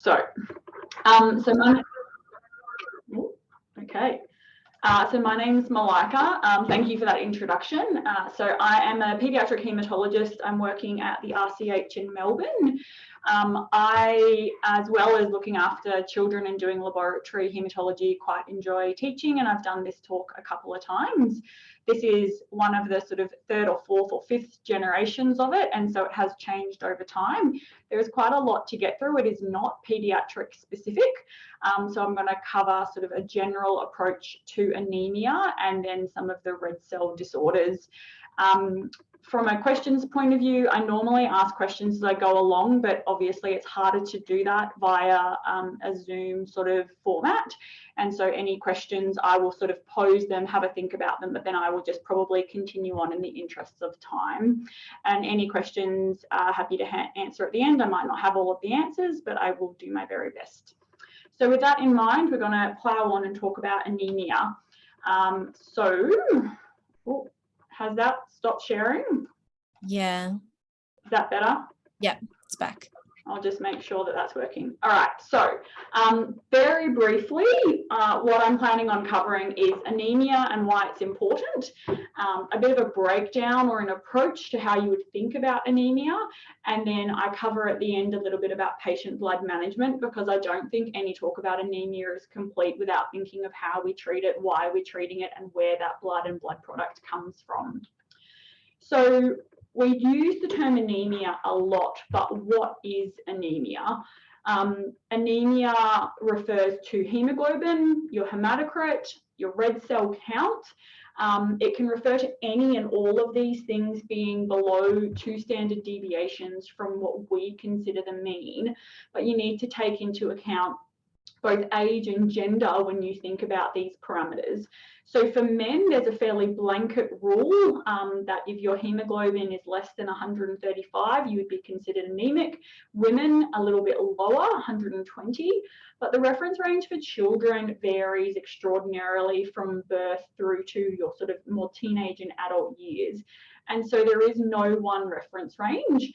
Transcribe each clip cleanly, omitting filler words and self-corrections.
So, so my name's Malika. Thank you for that introduction. So I am a paediatric haematologist. I'm working at the RCH in Melbourne. I, as well as looking after children and doing laboratory haematology, quite enjoy teaching, and I've done this talk a couple of times. This is one of the sort of third or fourth or fifth generations of it, and so it has changed over time. There is quite a lot to get through. It is not paediatric specific, so I'm going to cover sort of a general approach to anaemia and then some of the red cell disorders. From a questions point of view, I normally ask questions as I go along, but obviously it's harder to do that via a Zoom sort of format. And so any questions, I will sort of pose them, have a think about them, but then I will just probably continue on in the interests of time. And any questions, happy to answer at the end. I might not have all of the answers, but I will do my very best. So with that in mind, we're going to plow on and talk about anaemia. Has that stopped sharing? Yeah. Is that better? Yeah, it's back. I'll just make sure that that's working. All right, so very briefly, what I'm planning on covering is anaemia and why it's important, a bit of a breakdown or an approach to how you would think about anemia, and then I cover at the end a little bit about patient blood management, because I don't think any talk about anemia is complete without thinking of how we treat it, why we're treating it, and where that blood and blood product comes from. So we use the term anemia a lot, but what is anemia? Anemia refers to hemoglobin, your hematocrit, your red cell count. It can refer to any and all of these things being below 2 standard deviations from what we consider the mean, but you need to take into account both age and gender when you think about these parameters. So for men, there's a fairly blanket rule that if your hemoglobin is less than 135, you would be considered anemic. Women, a little bit lower, 120, but the reference range for children varies extraordinarily from birth through to your sort of more teenage and adult years. And so there is no one reference range.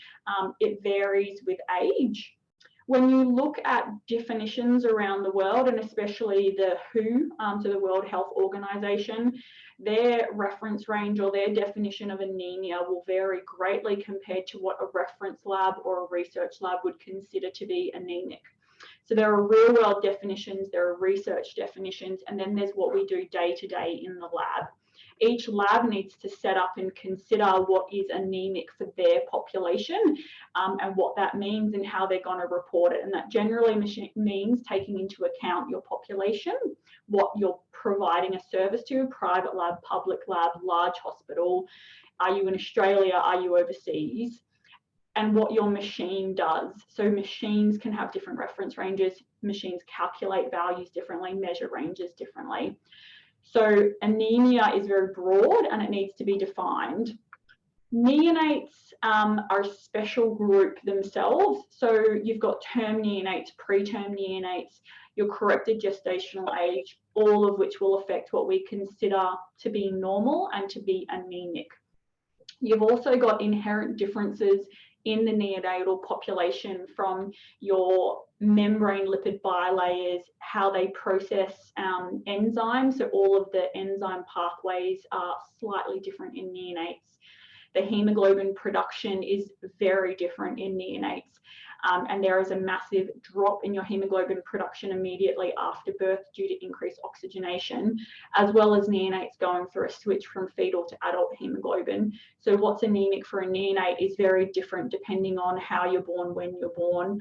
It varies with age. When you look at definitions around the world, and especially the WHO, so the World Health Organization, their reference range or their definition of anemia will vary greatly compared to what a reference lab or a research lab would consider to be anemic. So there are real world definitions, there are research definitions, and then there's what we do day to day in the lab. Each lab needs to set up and consider what is anemic for their population and what that means and how they're going to report it. And that generally means taking into account your population, what you're providing a service to, private lab, public lab, large hospital. Are you in Australia? Are you overseas? And what your machine does. So machines can have different reference ranges. Machines calculate values differently, measure ranges differently. So anemia is very broad and it needs to be defined. Neonates are a special group themselves. So you've got term neonates, preterm neonates, your corrected gestational age, all of which will affect what we consider to be normal and to be anemic. You've also got inherent differences in the neonatal population from your membrane lipid bilayers, how they process enzymes. So all of the enzyme pathways are slightly different in neonates. The hemoglobin production is very different in neonates. And there is a massive drop in your hemoglobin production immediately after birth due to increased oxygenation, as well as neonates going through a switch from fetal to adult hemoglobin. So what's anemic for a neonate is very different depending on how you're born, when you're born,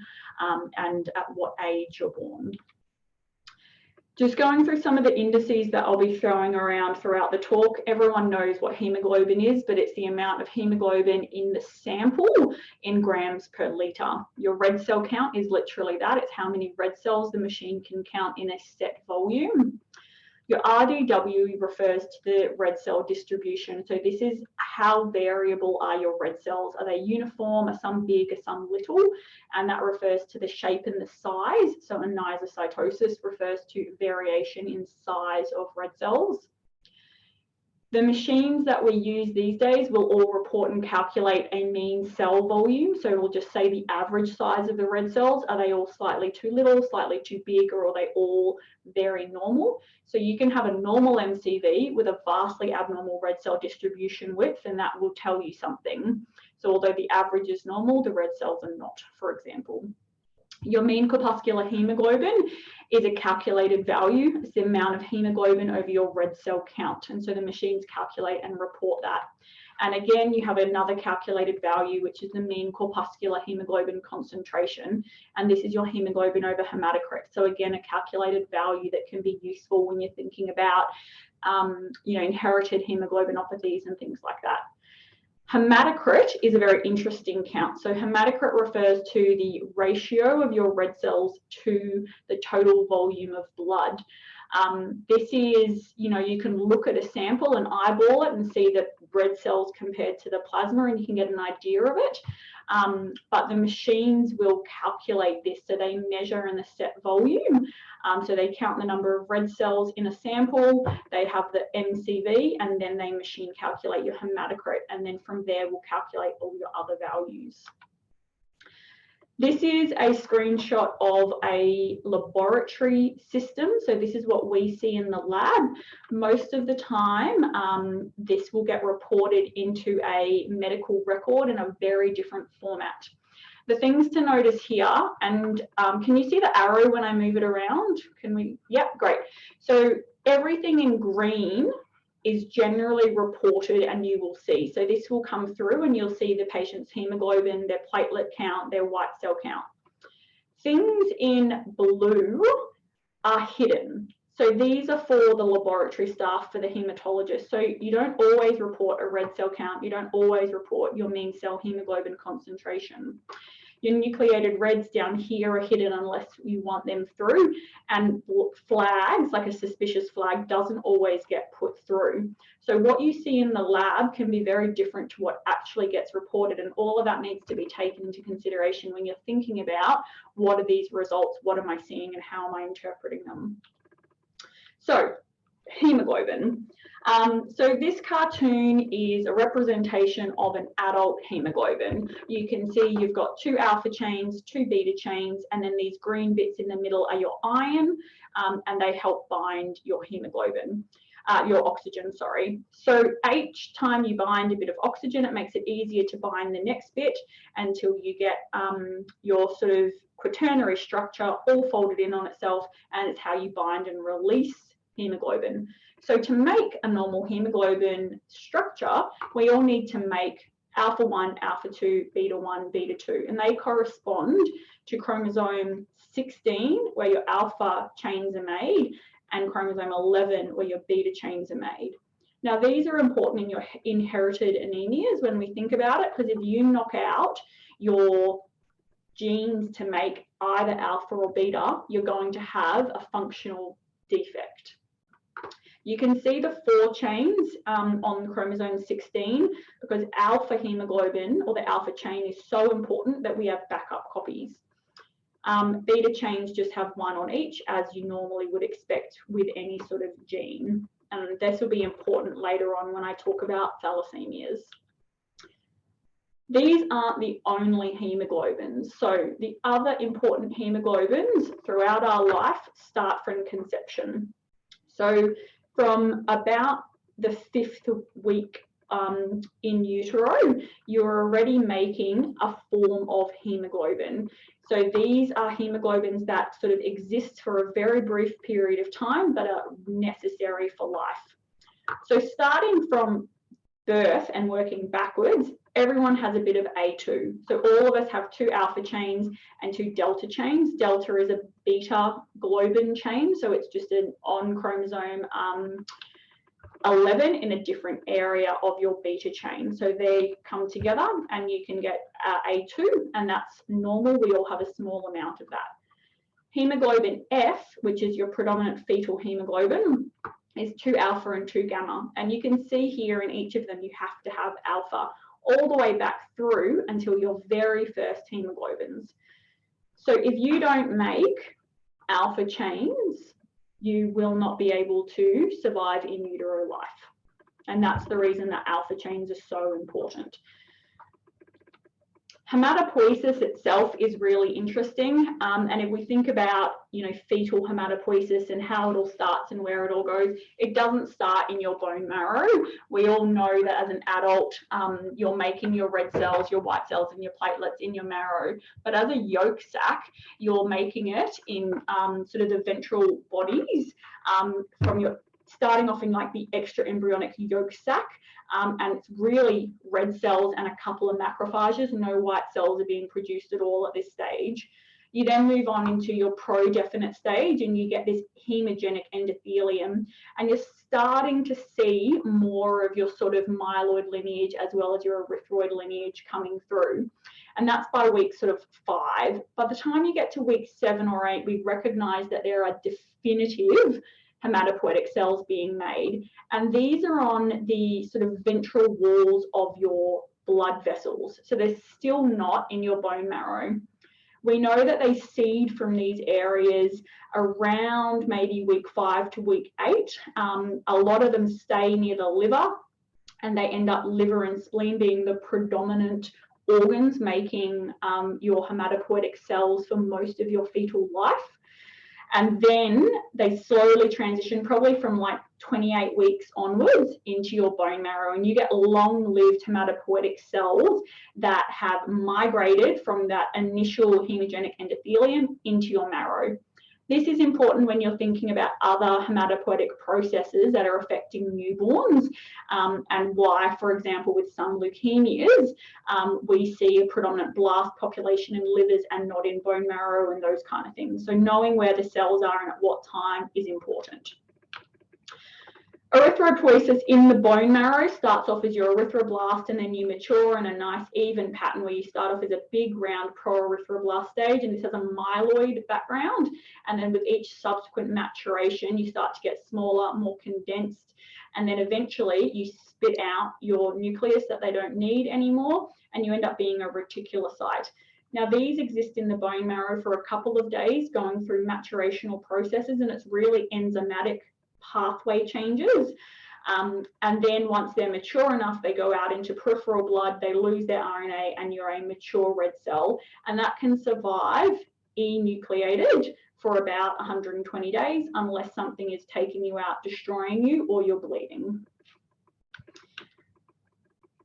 and at what age you're born. Just going through some of the indices that I'll be throwing around throughout the talk. Everyone knows what hemoglobin is, but it's the amount of hemoglobin in the sample in grams per litre. Your red cell count is literally that. It's how many red cells the machine can count in a set volume. Your RDW refers to the red cell distribution. So this is how variable are your red cells. Are they uniform? Are some big? Are some little? And that refers to the shape and the size. So anisocytosis refers to variation in size of red cells. The machines that we use these days will all report and calculate a mean cell volume. So we'll just say the average size of the red cells. Are they all slightly too little, slightly too big, or are they all very normal? So you can have a normal MCV with a vastly abnormal red cell distribution width, and that will tell you something. So although the average is normal, the red cells are not, for example. Your mean corpuscular hemoglobin is a calculated value. It's the amount of hemoglobin over your red cell count. And so the machines calculate and report that. And again, you have another calculated value, which is the mean corpuscular hemoglobin concentration. And this is your hemoglobin over hematocrit. So again, a calculated value that can be useful when you're thinking about inherited hemoglobinopathies and things like that. Hematocrit is a very interesting count. So hematocrit refers to the ratio of your red cells to the total volume of blood. This is, you can look at a sample and eyeball it and see the red cells compared to the plasma, and you can get an idea of it. But the machines will calculate this. So they measure in a set volume. So they count the number of red cells in a sample, they have the MCV, and then they machine calculate your hematocrit. And then from there, we'll calculate all your other values. This is a screenshot of a laboratory system. So this is what we see in the lab. Most of the time, this will get reported into a medical record in a very different format. The things to notice here, and can you see the arrow when I move it around? Can we? Yep, great. So everything in green is generally reported, and you will see. So this will come through and you'll see the patient's hemoglobin, their platelet count, their white cell count. Things in blue are hidden. So these are for the laboratory staff, for the hematologist. So you don't always report a red cell count. You don't always report your mean cell hemoglobin concentration. Your nucleated reds down here are hidden unless you want them through, and flags, like a suspicious flag, doesn't always get put through. So what you see in the lab can be very different to what actually gets reported, and all of that needs to be taken into consideration when you're thinking about what are these results, what am I seeing, and how am I interpreting them. So hemoglobin. So this cartoon is a representation of an adult hemoglobin. You can see you've got 2 alpha chains, 2 beta chains, and then these green bits in the middle are your iron, and they help bind your hemoglobin, your oxygen, sorry. So each time you bind a bit of oxygen, it makes it easier to bind the next bit until you get your sort of quaternary structure all folded in on itself, and it's how you bind and release hemoglobin. So to make a normal hemoglobin structure, we all need to make alpha 1, alpha 2, beta 1, beta 2, and they correspond to chromosome 16, where your alpha chains are made, and chromosome 11, where your beta chains are made. Now, these are important in your inherited anemias when we think about it, because if you knock out your genes to make either alpha or beta, you're going to have a functional defect. You can see the 4 chains on chromosome 16 because alpha hemoglobin, or the alpha chain, is so important that we have backup copies. Beta chains just have 1 on each, as you normally would expect with any sort of gene. And this will be important later on when I talk about thalassemias. These aren't the only hemoglobins. So the other important hemoglobins throughout our life start from conception. So from about the 5th week in utero, you're already making a form of hemoglobin. So these are hemoglobins that sort of exist for a very brief period of time but are necessary for life. So starting from birth and working backwards, everyone has a bit of A2. So all of us have 2 alpha chains and 2 delta chains. Delta is a beta globin chain, so it's just an on chromosome 11 in a different area of your beta chain. So they come together and you can get A2, and that's normal. We all have a small amount of that. Hemoglobin F, which is your predominant fetal hemoglobin, is 2 alpha and 2 gamma. And you can see here in each of them, you have to have alpha all the way back through until your very first hemoglobins. So if you don't make alpha chains, you will not be able to survive in utero life. And that's the reason that alpha chains are so important. Hematopoiesis itself is really interesting, and if we think about, fetal hematopoiesis and how it all starts and where it all goes, it doesn't start in your bone marrow. We all know that as an adult, you're making your red cells, your white cells, and your platelets in your marrow. But as a yolk sac, you're making it in sort of the ventral bodies, from your starting off in like the extra embryonic yolk sac. And it's really red cells and a couple of macrophages. No white cells are being produced at all at this stage. You then move on into your pro-definite stage and you get this hemogenic endothelium, and you're starting to see more of your sort of myeloid lineage as well as your erythroid lineage coming through. And that's by week sort of 5. By the time you get to week 7 or 8, we recognize that there are definitive hematopoietic cells being made, and these are on the sort of ventral walls of your blood vessels, so they're still not in your bone marrow. We know that they seed from these areas around maybe week 5 to week 8. A lot of them stay near the liver, and they end up liver and spleen being the predominant organs making your hematopoietic cells for most of your fetal life. And then they slowly transition, probably from like 28 weeks onwards, into your bone marrow, and you get long-lived hematopoietic cells that have migrated from that initial hemogenic endothelium into your marrow. This is important when you're thinking about other hematopoietic processes that are affecting newborns, and why, for example, with some leukemias, we see a predominant blast population in livers and not in bone marrow and those kind of things. So knowing where the cells are and at what time is important. Erythropoiesis in the bone marrow starts off as your erythroblast, and then you mature in a nice even pattern where you start off as a big round pro-erythroblast stage, and this has a myeloid background, and then with each subsequent maturation you start to get smaller, more condensed, and then eventually you spit out your nucleus that they don't need anymore, and you end up being a reticulocyte. Now, these exist in the bone marrow for a couple of days, going through maturational processes, and it's really enzymatic pathway changes, and then once they're mature enough, they go out into peripheral blood, they lose their RNA, and you're a mature red cell, and that can survive enucleated for about 120 days unless something is taking you out, destroying you, or you're bleeding.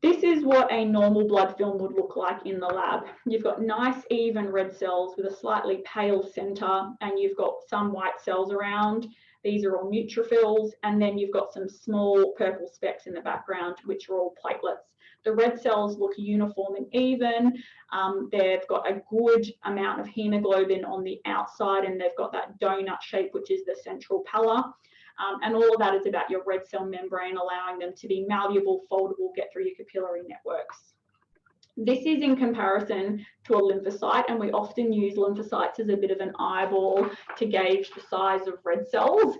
This is what a normal blood film would look like in the lab. You've got nice even red cells with a slightly pale center, and you've got some white cells around. These are all neutrophils, and then you've got some small purple specks in the background, which are all platelets. The red cells look uniform and even. They've got a good amount of hemoglobin on the outside, and they've got that donut shape, which is the central pallor. And all of that is about your red cell membrane, allowing them to be malleable, foldable, get through your capillary networks. This is in comparison to a lymphocyte, and we often use lymphocytes as a bit of an eyeball to gauge the size of red cells,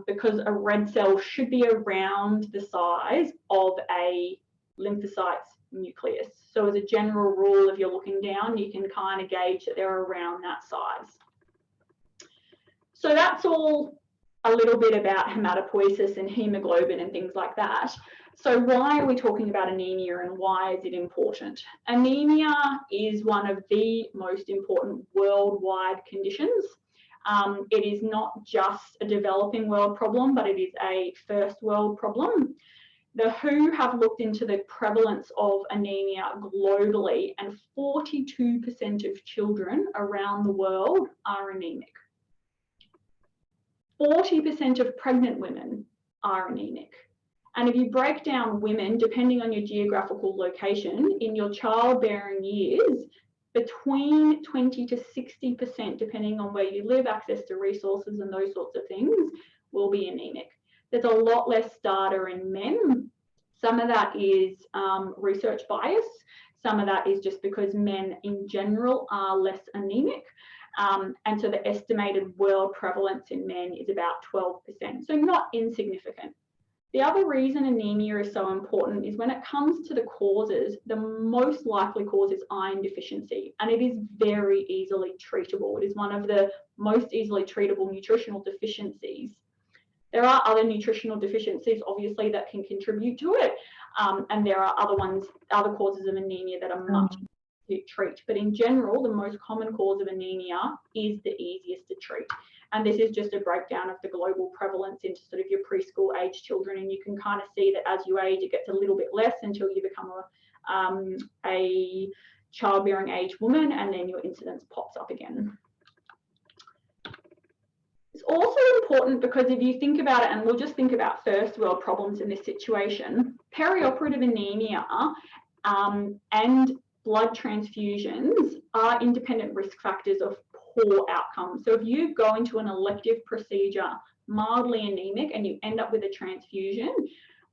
because a red cell should be around the size of a lymphocyte's nucleus. So as a general rule, if you're looking down, you can kind of gauge that they're around that size. So that's all a little bit about hematopoiesis and hemoglobin and things like that. So why are we talking about anemia, and why is it important? Anemia is one of the most important worldwide conditions. It is not just a developing world problem, but it is a first world problem. The WHO have looked into the prevalence of anemia globally, and 42% of children around the world are anemic. 40% of pregnant women are anemic. And if you break down women, depending on your geographical location, in your childbearing years, between 20 to 60%, depending on where you live, access to resources and those sorts of things, will be anemic. There's a lot less data in men. Some of that is research bias. Some of that is just because men in general are less anemic. And so the estimated world prevalence in men is about 12%, so not insignificant. The other reason anemia is so important is when it comes to the causes, the most likely cause is iron deficiency, and it is very easily treatable. It is one of the most easily treatable nutritional deficiencies. There are other nutritional deficiencies, obviously, that can contribute to it, and there are other causes of anemia that are much easier to treat. But in general, the most common cause of anemia is the easiest to treat. And this is just a breakdown of the global prevalence into sort of your preschool age children, and you can kind of see that as you age, it gets a little bit less until you become a childbearing age woman, and then your incidence pops up again. It's also important because if you think about it, and we'll just think about first world problems in this situation, perioperative anemia and blood transfusions are independent risk factors of poor outcomes. So if you go into an elective procedure mildly anemic and you end up with a transfusion,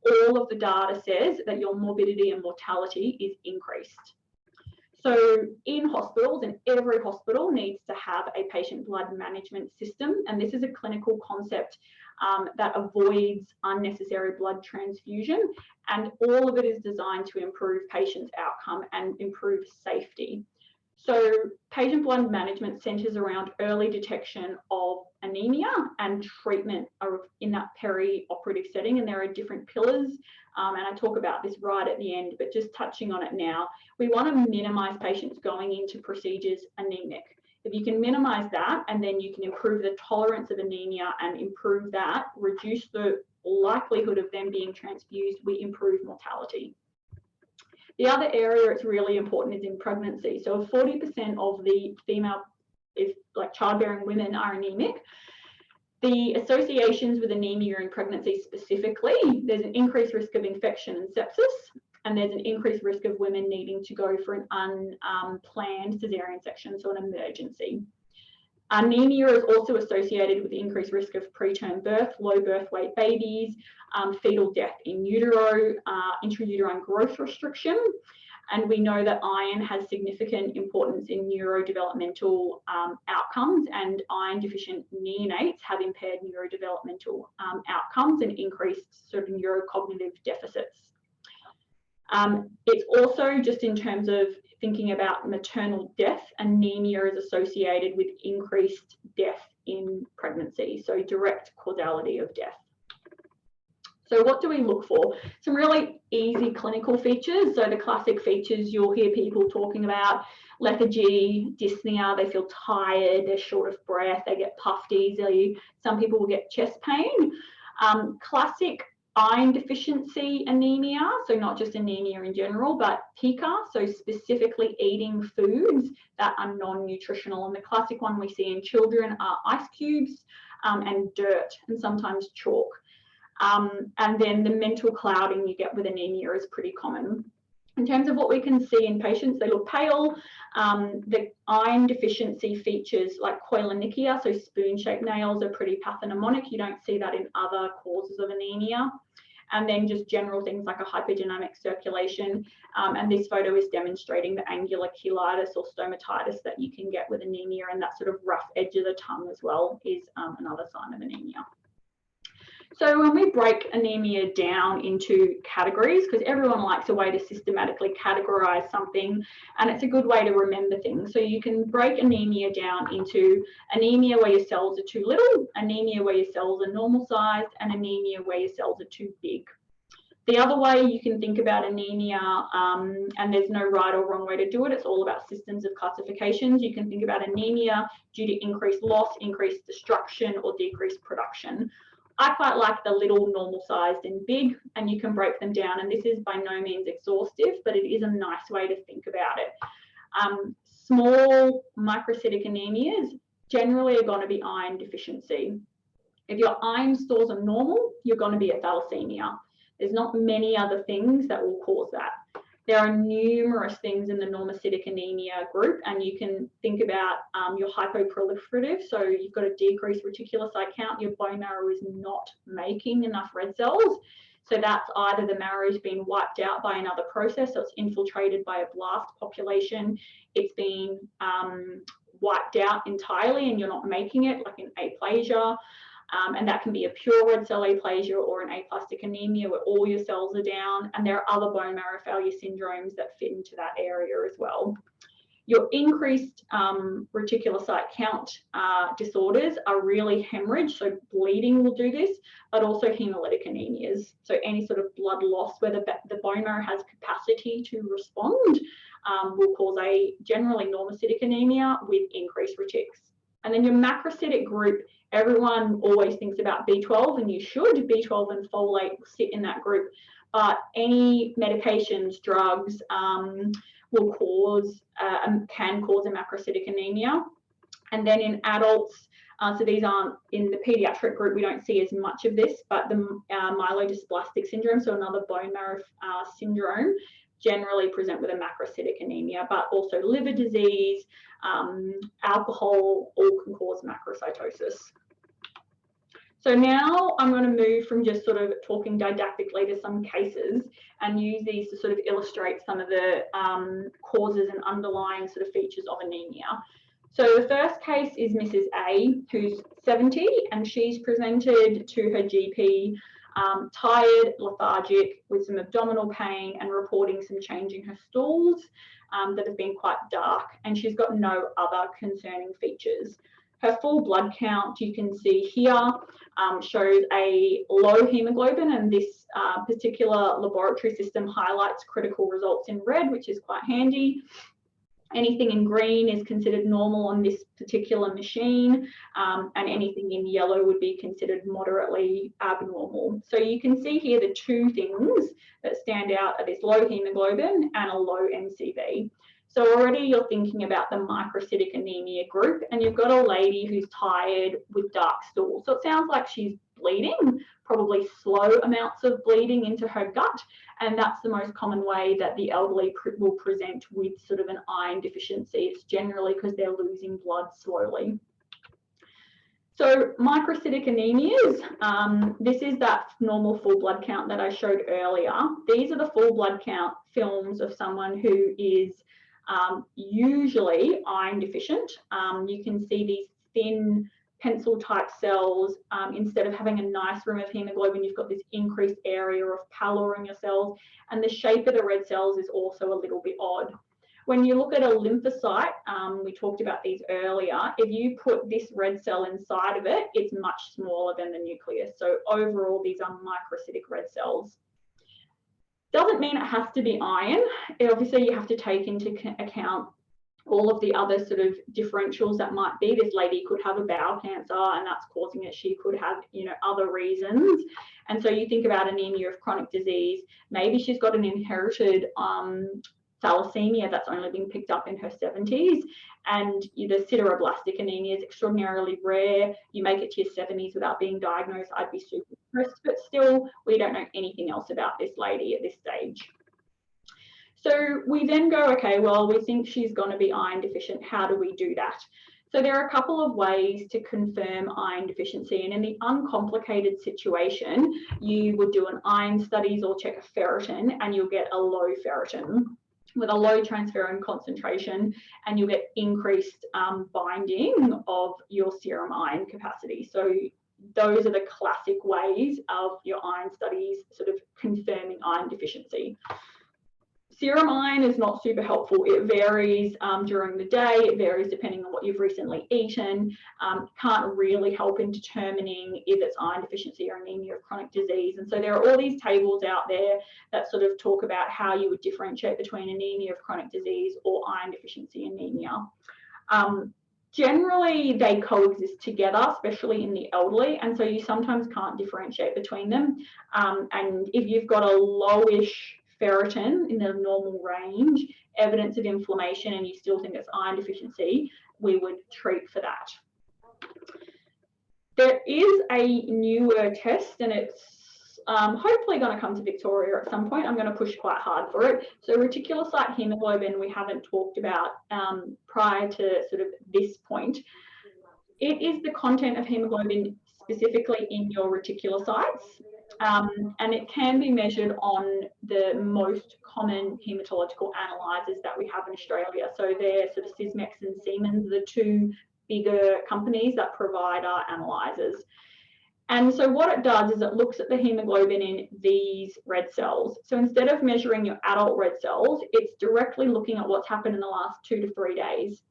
all of the data says that your morbidity and mortality is increased. So in hospitals, and every hospital needs to have a patient blood management system, and this is a clinical concept that avoids unnecessary blood transfusion, and all of it is designed to improve patients' outcome and improve safety. So patient blood management centres around early detection of anemia and treatment in that peri-operative setting, and there are different pillars, and I talk about this right at the end, but just touching on it now. We want to minimise patients going into procedures anemic. If you can minimise that, and then you can improve the tolerance of anemia and improve that, reduce the likelihood of them being transfused, we improve mortality. The other area it's really important is in pregnancy. So if 40% of the female, like childbearing women, are anemic, the associations with anemia in pregnancy specifically, there's an increased risk of infection and sepsis, and there's an increased risk of women needing to go for an unplanned cesarean section, so an emergency. Anemia is also associated with the increased risk of preterm birth, low birth weight babies, fetal death in utero, intrauterine growth restriction. And we know that iron has significant importance in neurodevelopmental outcomes, and iron deficient neonates have impaired neurodevelopmental outcomes and increased sort of neurocognitive deficits. It's also, just in terms of thinking about maternal death, anemia is associated with increased death in pregnancy, so direct causality of death. So what do we look for? Some really easy clinical features. So the classic features you'll hear people talking about: lethargy, dyspnea, they feel tired, they're short of breath, they get puffed easily. Some people will get chest pain. Classic iron deficiency anemia, so not just anemia in general, but pica, so specifically eating foods that are non-nutritional. And the classic one we see in children are ice cubes and dirt, and sometimes chalk. And then the mental clouding you get with anemia is pretty common. In terms of what we can see in patients, they look pale. The iron deficiency features like koilonychia, so spoon-shaped nails, are pretty pathognomonic. You don't see that in other causes of anemia. And then just general things like a hyperdynamic circulation. And this photo is demonstrating the angular cheilitis or stomatitis that you can get with anemia, and that sort of rough edge of the tongue as well is another sign of anemia. So when we break anemia down into categories, because everyone likes a way to systematically categorize something, and it's a good way to remember things. So you can break anemia down into anemia where your cells are too little, anemia where your cells are normal sized, and anemia where your cells are too big. The other way you can think about anemia, and there's no right or wrong way to do it, it's all about systems of classifications. You can think about anemia due to increased loss, increased destruction, or decreased production. I quite like the little, normal sized and big, and you can break them down, and this is by no means exhaustive, but it is a nice way to think about it. Small microcytic anemias generally are going to be iron deficiency. If your iron stores are normal, you're going to be a thalassemia. There's not many other things that will cause that. There are numerous things in the normocytic anemia group, and you can think about your hypoproliferative. So you've got a decreased reticulocyte count, your bone marrow is not making enough red cells. So that's either the marrow's been wiped out by another process, so it's infiltrated by a blast population, it's been wiped out entirely and you're not making it, like an aplasia. And that can be a pure red cell aplasia or an aplastic anemia where all your cells are down, and there are other bone marrow failure syndromes that fit into that area as well. Your increased reticulocyte count disorders are really hemorrhage, so bleeding will do this, but also hemolytic anemias. So any sort of blood loss where the bone marrow has capacity to respond will cause a generally normocytic anemia with increased retics. And then your macrocytic group, everyone always thinks about B12, and you should. B12 and folate sit in that group. But any medications, drugs will cause, can cause a macrocytic anemia. And then in adults, so these aren't in the pediatric group, we don't see as much of this, but the myelodysplastic syndrome, so another bone marrow syndrome, generally present with a macrocytic anemia, but also liver disease, alcohol, all can cause macrocytosis. So now I'm going to move from just sort of talking didactically to some cases and use these to sort of illustrate some of the causes and underlying sort of features of anemia. So the first case is Mrs. A, who's 70, and she's presented to her GP tired, lethargic, with some abdominal pain and reporting some change in her stools that have been quite dark, and she's got no other concerning features. Her full blood count, you can see here, shows a low hemoglobin, and this particular laboratory system highlights critical results in red, which is quite handy. Anything in green is considered normal on this particular machine, and anything in yellow would be considered moderately abnormal. So you can see here the two things that stand out are this low hemoglobin and a low MCV. So already you're thinking about the microcytic anemia group, and you've got a lady who's tired with dark stool. So it sounds like she's bleeding, probably slow amounts of bleeding into her gut, and that's the most common way that the elderly will present with sort of an iron deficiency. It's generally because they're losing blood slowly. So microcytic anemias, this is that normal full blood count that I showed earlier. These are the full blood count films of someone who is usually iron deficient. You can see these thin pencil type cells. Instead of having a nice rim of hemoglobin, you've got this increased area of pallor in your cells, and the shape of the red cells is also a little bit odd. When you look at a lymphocyte, we talked about these earlier, if you put this red cell inside of it, it's much smaller than the nucleus. So overall, these are microcytic red cells. Doesn't mean it has to be iron. Obviously, you have to take into account all of the other sort of differentials that might be. This lady could have a bowel cancer and that's causing it. She could have, other reasons. And so you think about anemia of chronic disease. Maybe she's got an inherited thalassemia that's only been picked up in her 70s, and the sideroblastic anemia is extraordinarily rare. You make it to your 70s without being diagnosed, I'd be super impressed, but still we don't know anything else about this lady at this stage. So we then go, okay, well, we think she's going to be iron deficient. How do we do that? So there are a couple of ways to confirm iron deficiency, and in the uncomplicated situation, you would do an iron studies or check a ferritin, and you'll get a low ferritin with a low transferrin concentration, and you'll get increased binding of your serum iron capacity. So those are the classic ways of your iron studies sort of confirming iron deficiency. Serum iron is not super helpful. It varies during the day. It varies depending on what you've recently eaten. Can't really help in determining if it's iron deficiency or anemia of chronic disease. And so there are all these tables out there that sort of talk about how you would differentiate between anemia of chronic disease or iron deficiency anemia. Generally, they coexist together, especially in the elderly, and so you sometimes can't differentiate between them. And if you've got a lowish ferritin in the normal range, evidence of inflammation, and you still think it's iron deficiency, we would treat for that. There is a newer test, and it's hopefully going to come to Victoria at some point. I'm going to push quite hard for it. So reticulocyte hemoglobin we haven't talked about prior to sort of this point. It is the content of hemoglobin specifically in your reticulocytes. And it can be measured on the most common hematological analyzers that we have in Australia. So they're sort of Sysmex and Siemens, the two bigger companies that provide our analyzers. And so what it does is it looks at the hemoglobin in these red cells. So instead of measuring your adult red cells, it's directly looking at what's happened in the last 2 to 3 days.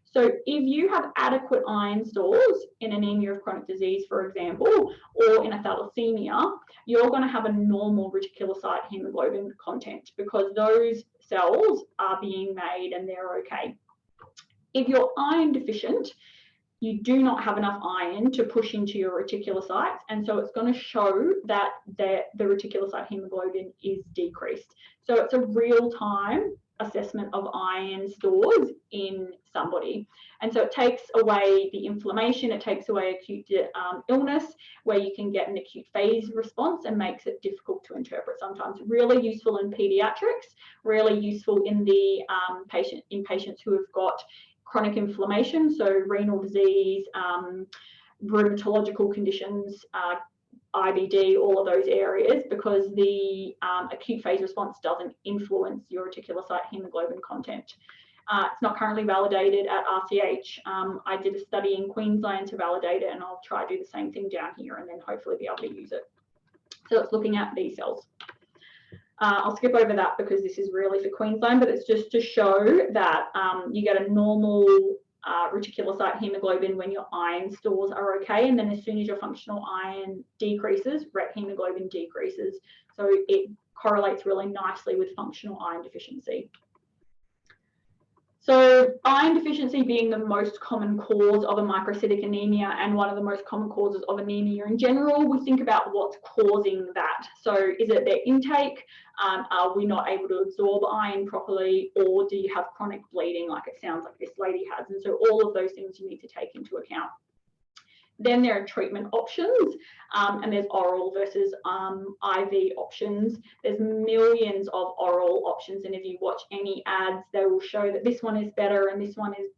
So if you have adequate iron stores in anemia of chronic disease, for example, or in a thalassemia, you're going to have a normal reticulocyte hemoglobin content because those cells are being made and they're okay. If you're iron deficient, you do not have enough iron to push into your reticulocytes, and so it's going to show that the reticulocyte hemoglobin is decreased. So it's a real-time assessment of iron stores in somebody, and so it takes away the inflammation, it takes away acute illness where you can get an acute phase response and makes it difficult to interpret sometimes. Really useful in pediatrics, really useful in the patients who have got chronic inflammation, so renal disease, rheumatological conditions, IBD, all of those areas, because the acute phase response doesn't influence your reticulocyte hemoglobin content. It's not currently validated at RCH. I did a study in Queensland to validate it, and I'll try to do the same thing down here and then hopefully be able to use it. So it's looking at these cells. I'll skip over that because this is really for Queensland, but it's just to show that you get a normal reticulocyte hemoglobin when your iron stores are okay, and then as soon as your functional iron decreases, ret hemoglobin decreases. So it correlates really nicely with functional iron deficiency. So iron deficiency being the most common cause of a microcytic anemia and one of the most common causes of anemia in general, we think about what's causing that. So is it their intake? Are we not able to absorb iron properly, or do you have chronic bleeding like it sounds like this lady has? And so all of those things you need to take into account. Then there are treatment options, and there's oral versus IV options. There's millions of oral options, and if you watch any ads, they will show that this one is better and this one is,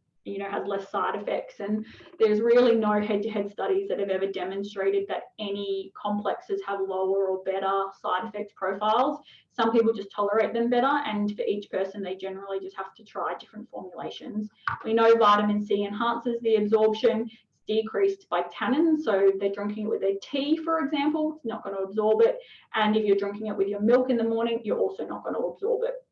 has less side effects. And there's really no head-to-head studies that have ever demonstrated that any complexes have lower or better side effect profiles. Some people just tolerate them better, and for each person, they generally just have to try different formulations. We know vitamin C enhances the absorption, decreased by tannin, so they're drinking it with their tea, for example, it's not going to absorb it, and if you're drinking it with your milk in the morning, you're also not going to absorb it.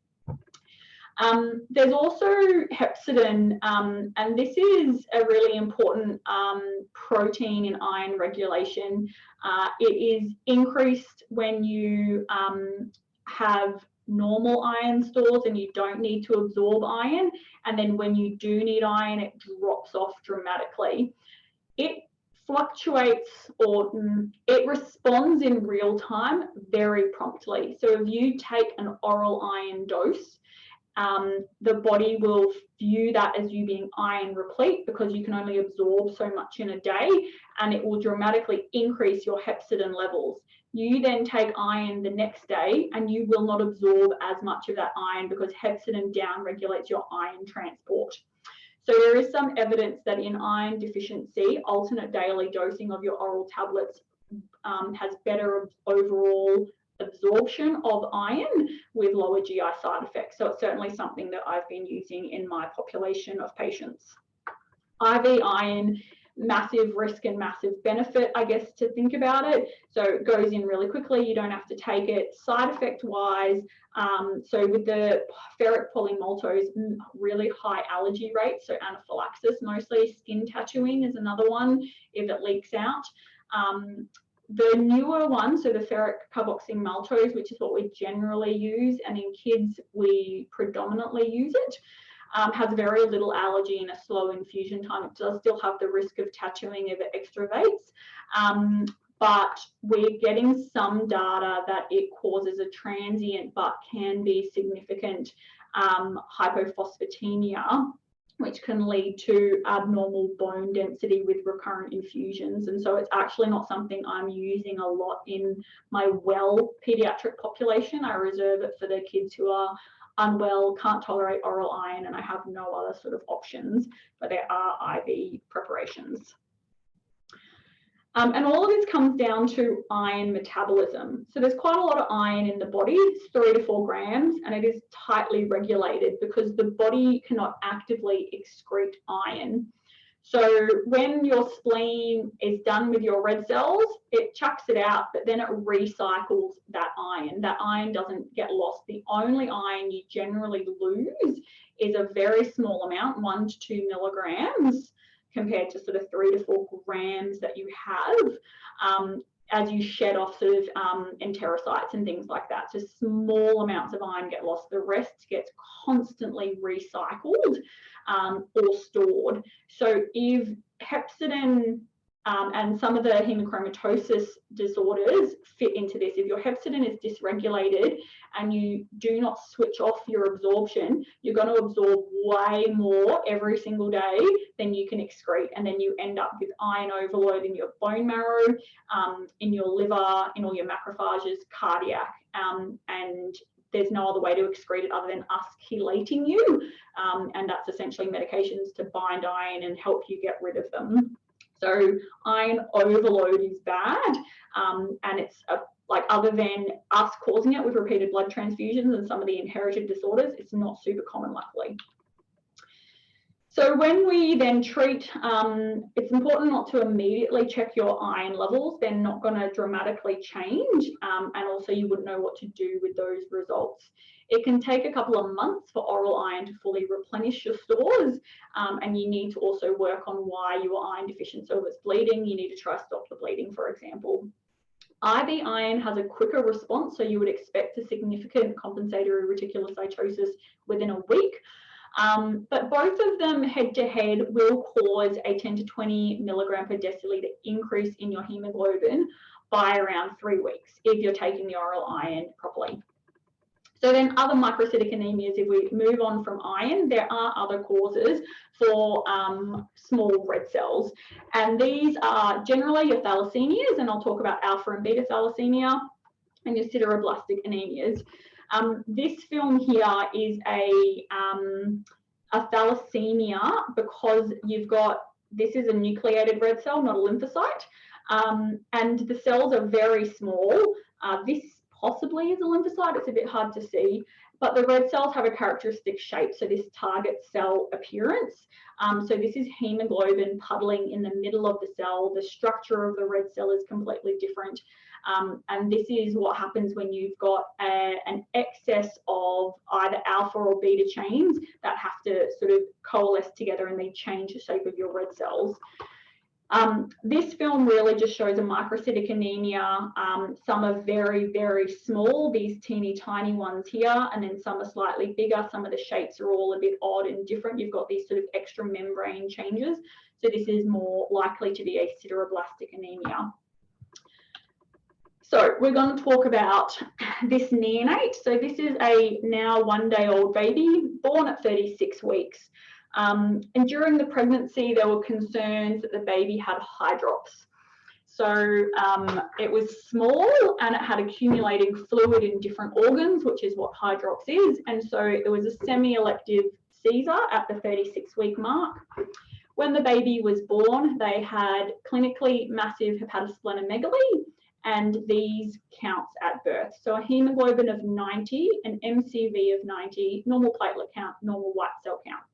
There's also hepcidin, and this is a really important protein in iron regulation. It is increased when you have normal iron stores and you don't need to absorb iron, and then when you do need iron, it drops off dramatically. It fluctuates, or it responds in real time very promptly. So if you take an oral iron dose, the body will view that as you being iron replete because you can only absorb so much in a day, and it will dramatically increase your hepcidin levels. You then take iron the next day and you will not absorb as much of that iron because hepcidin down-regulates your iron transport. So there is some evidence that in iron deficiency, alternate daily dosing of your oral tablets has better overall absorption of iron with lower GI side effects. So it's certainly something that I've been using in my population of patients. IV iron, massive risk and massive benefit, I guess, to think about it. So it goes in really quickly, you don't have to take it. Side effect wise, so with the ferric polymaltose, really high allergy rates, so anaphylaxis mostly, skin tattooing is another one if it leaks out. The newer one, so the ferric carboxyl maltose, which is what we generally use, and in kids we predominantly use it, has very little allergy and a slow infusion time. It does still have the risk of tattooing if it extravasates, but we're getting some data that it causes a transient but can be significant hypophosphatemia, which can lead to abnormal bone density with recurrent infusions. And so it's actually not something I'm using a lot in my well pediatric population. I reserve it for the kids who are unwell, can't tolerate oral iron, and I have no other sort of options, but there are IV preparations. And all of this comes down to iron metabolism. So there's quite a lot of iron in the body, 3 to 4 grams, and it is tightly regulated because the body cannot actively excrete iron. So when your spleen is done with your red cells, it chucks it out, but then it recycles that iron. That iron doesn't get lost. The only iron you generally lose is a very small amount, 1 to 2 milligrams, compared to sort of 3 to 4 grams that you have as you shed off sort of enterocytes and things like that. So small amounts of iron get lost. The rest gets constantly recycled or stored. So if hepcidin and some of the hemochromatosis disorders fit into this, if your hepcidin is dysregulated and you do not switch off your absorption, you're going to absorb way more every single day than you can excrete, and then you end up with iron overload in your bone marrow, in your liver, in all your macrophages, cardiac, and there's no other way to excrete it other than us chelating you, and that's essentially medications to bind iron and help you get rid of them. So iron overload is bad, and it's like, other than us causing it with repeated blood transfusions and some of the inherited disorders, it's not super common, luckily. So when we then treat, it's important not to immediately check your iron levels. They're not going to dramatically change, and also you wouldn't know what to do with those results. It can take a couple of months for oral iron to fully replenish your stores, and you need to also work on why you are iron deficient. So if it's bleeding, you need to try to stop the bleeding, for example. IV iron has a quicker response, so you would expect a significant compensatory reticulocytosis within a week. But both of them head-to-head will cause a 10 to 20 milligram per deciliter increase in your hemoglobin by around 3 weeks if you're taking the oral iron properly. So then other microcytic anemias, if we move on from iron, there are other causes for small red cells. And these are generally your thalassemias, and I'll talk about alpha and beta thalassemia, and your sideroblastic anemias. This film here is a thalassemia because you've got, this is a nucleated red cell, not a lymphocyte, and the cells are very small. This possibly is a lymphocyte, it's a bit hard to see, but the red cells have a characteristic shape, so this target cell appearance. So this is hemoglobin puddling in the middle of the cell. The structure of the red cell is completely different. And this is what happens when you've got an excess of either alpha or beta chains that have to sort of coalesce together, and they change the shape of your red cells. This film really just shows a microcytic anemia. Some are very, very small, these teeny tiny ones here, and then some are slightly bigger. Some of the shapes are all a bit odd and different. You've got these sort of extra membrane changes. So this is more likely to be a sideroblastic anemia. So we're going to talk about this neonate. So this is a now 1-day-old baby born at 36 weeks. And during the pregnancy, there were concerns that the baby had hydrops. So it was small and it had accumulating fluid in different organs, which is what hydrops is. And so it was a semi-elective Caesar at the 36-week mark. When the baby was born, they had clinically massive hepatosplenomegaly and these counts at birth. So a hemoglobin of 90, an MCV of 90, normal platelet count, normal white cell count.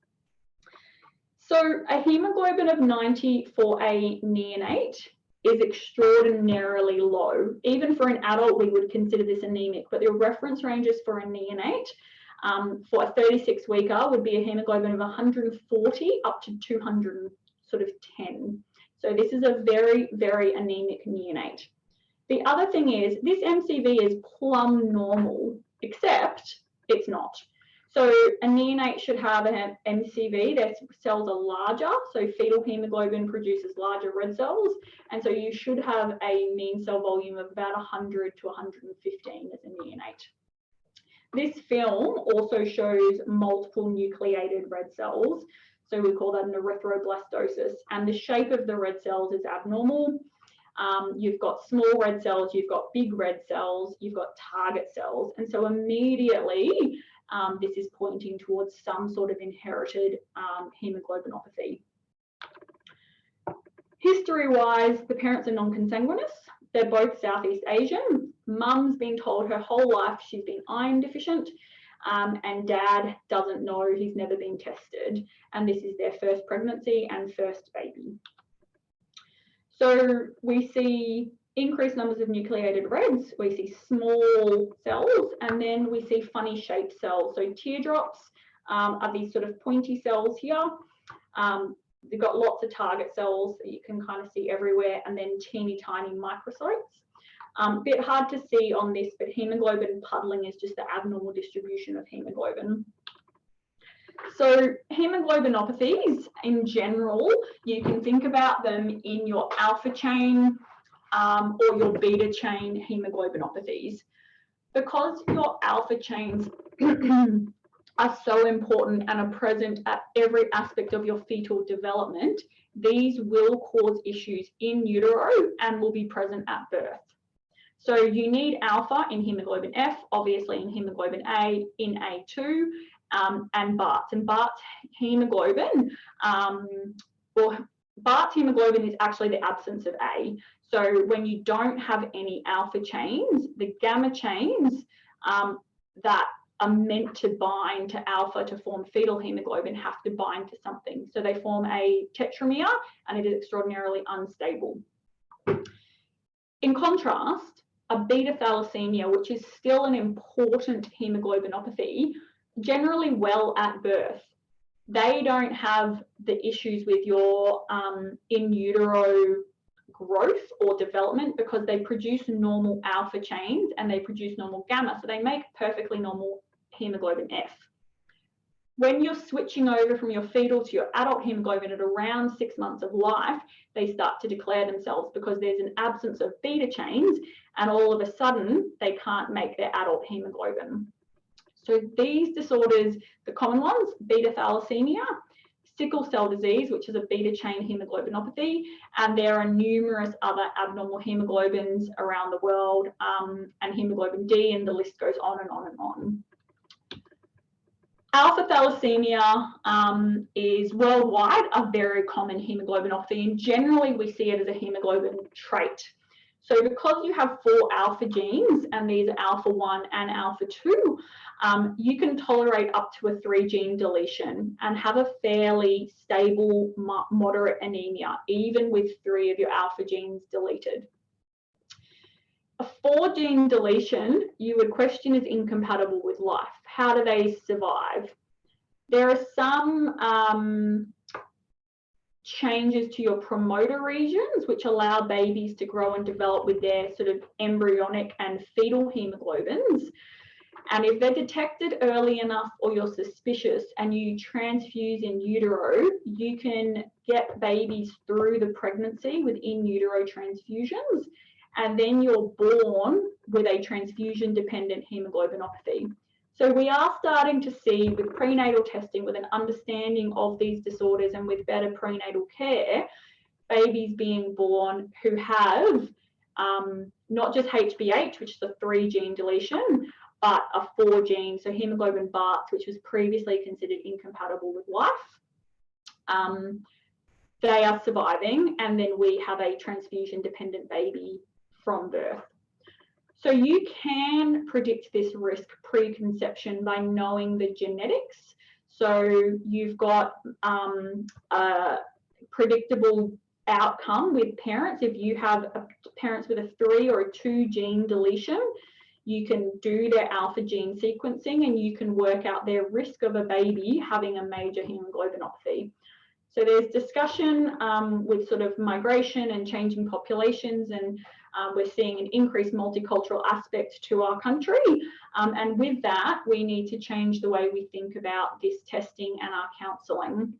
So a hemoglobin of 90 for a neonate is extraordinarily low. Even for an adult, we would consider this anemic, but the reference ranges for a neonate for a 36-weeker would be a hemoglobin of 140 up to 210. So this is a very, very anemic neonate. The other thing is this MCV is plumb normal, except it's not. So a neonate should have an MCV, their cells are larger, so fetal hemoglobin produces larger red cells, and so you should have a mean cell volume of about 100 to 115 as a neonate. This film also shows multiple nucleated red cells, so we call that an erythroblastosis, and the shape of the red cells is abnormal. You've got small red cells, you've got big red cells, you've got target cells, and so immediately this is pointing towards some sort of inherited hemoglobinopathy. History-wise, the parents are non-consanguineous. They're both Southeast Asian. Mum's been told her whole life she's been iron deficient. and dad doesn't know, he's never been tested, and this is their first pregnancy and first baby. So we see increased numbers of nucleated reds, we see small cells, and then we see funny shaped cells. So teardrops are these sort of pointy cells here. They've got lots of target cells that you can kind of see everywhere, and then teeny tiny microcytes. Bit hard to see on this, but hemoglobin puddling is just the abnormal distribution of hemoglobin. So hemoglobinopathies in general, you can think about them in your alpha chain or your beta chain hemoglobinopathies. Because your alpha chains are so important and are present at every aspect of your fetal development, these will cause issues in utero and will be present at birth. So you need alpha in hemoglobin F, obviously in hemoglobin A, in A2, and Bart's. And Bart's hemoglobin, Bart's hemoglobin is actually the absence of A. So when you don't have any alpha chains, the gamma chains that are meant to bind to alpha to form fetal hemoglobin have to bind to something. So they form a tetramer, and it is extraordinarily unstable. In contrast, a beta thalassemia, which is still an important hemoglobinopathy, generally well at birth, they don't have the issues with your in utero growth or development because they produce normal alpha chains and they produce normal gamma. So they make perfectly normal hemoglobin F. When you're switching over from your fetal to your adult hemoglobin at around 6 months of life, they start to declare themselves because there's an absence of beta chains, and all of a sudden they can't make their adult hemoglobin. So these disorders, the common ones, beta thalassemia, sickle cell disease, which is a beta chain hemoglobinopathy, and there are numerous other abnormal hemoglobins around the world, and hemoglobin D, and the list goes on and on and on. Alpha thalassemia is worldwide a very common hemoglobinopathy, and generally we see it as a hemoglobin trait. So because you have 4 alpha genes, and these are alpha 1 and alpha 2, you can tolerate up to a 3 gene deletion and have a fairly stable, moderate anemia, even with 3 of your alpha genes deleted. A 4 gene deletion, you would question is incompatible with life. How do they survive? There are some changes to your promoter regions which allow babies to grow and develop with their sort of embryonic and fetal hemoglobins. And if they're detected early enough or you're suspicious and you transfuse in utero, you can get babies through the pregnancy with in utero transfusions, and then you're born with a transfusion-dependent hemoglobinopathy. So we are starting to see with prenatal testing, with an understanding of these disorders and with better prenatal care, babies being born who have not just HBH, which is a 3 gene deletion, but a 4 gene, so hemoglobin Bart's, which was previously considered incompatible with life. They are surviving, and then we have a transfusion-dependent baby from birth. So you can predict this risk preconception by knowing the genetics. So you've got a predictable outcome with parents. If you have parents with a 3 or a 2 gene deletion, you can do their alpha gene sequencing and you can work out their risk of a baby having a major hemoglobinopathy. So there's discussion with sort of migration and changing populations, and we're seeing an increased multicultural aspect to our country. And with that, we need to change the way we think about this testing and our counselling.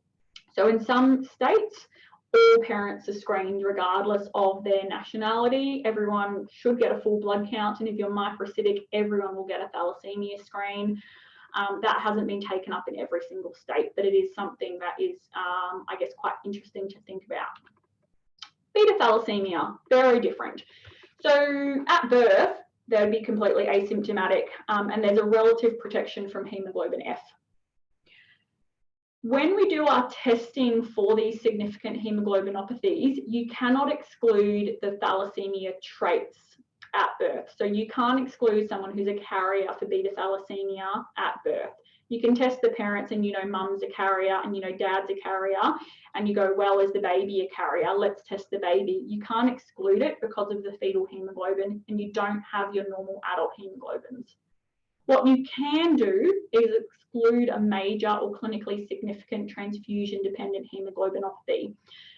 So in some states, all parents are screened regardless of their nationality. Everyone should get a full blood count, and if you're microcytic, everyone will get a thalassemia screen. That hasn't been taken up in every single state, but it is something that is, I guess, quite interesting to think about. Beta thalassemia, very different. So at birth, they would be completely asymptomatic, and there's a relative protection from hemoglobin F. When we do our testing for these significant hemoglobinopathies, you cannot exclude the thalassemia traits. at birth. So you can't exclude someone who's a carrier for beta thalassemia at birth. You can test the parents and you know mum's a carrier and you know dad's a carrier, and you go, well, is the baby a carrier? Let's test the baby. You can't exclude it because of the fetal hemoglobin, and you don't have your normal adult hemoglobins. What you can do is exclude a major or clinically significant transfusion-dependent hemoglobinopathy.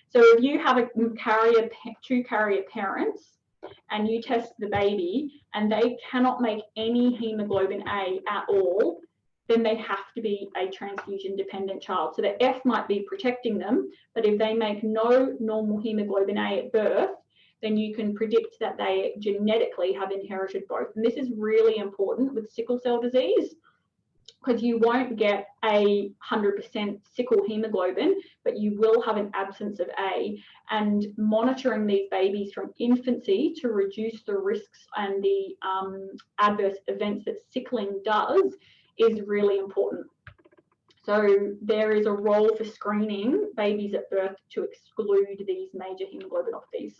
So if you have a carrier, two carrier parents, and you test the baby and they cannot make any hemoglobin A at all, then they have to be a transfusion-dependent child. So the F might be protecting them, but if they make no normal hemoglobin A at birth, then you can predict that they genetically have inherited both. And this is really important with sickle cell disease, because you won't get a 100% sickle hemoglobin, but you will have an absence of A. And monitoring these babies from infancy to reduce the risks and the adverse events that sickling does is really important. So there is a role for screening babies at birth to exclude these major hemoglobinopathies.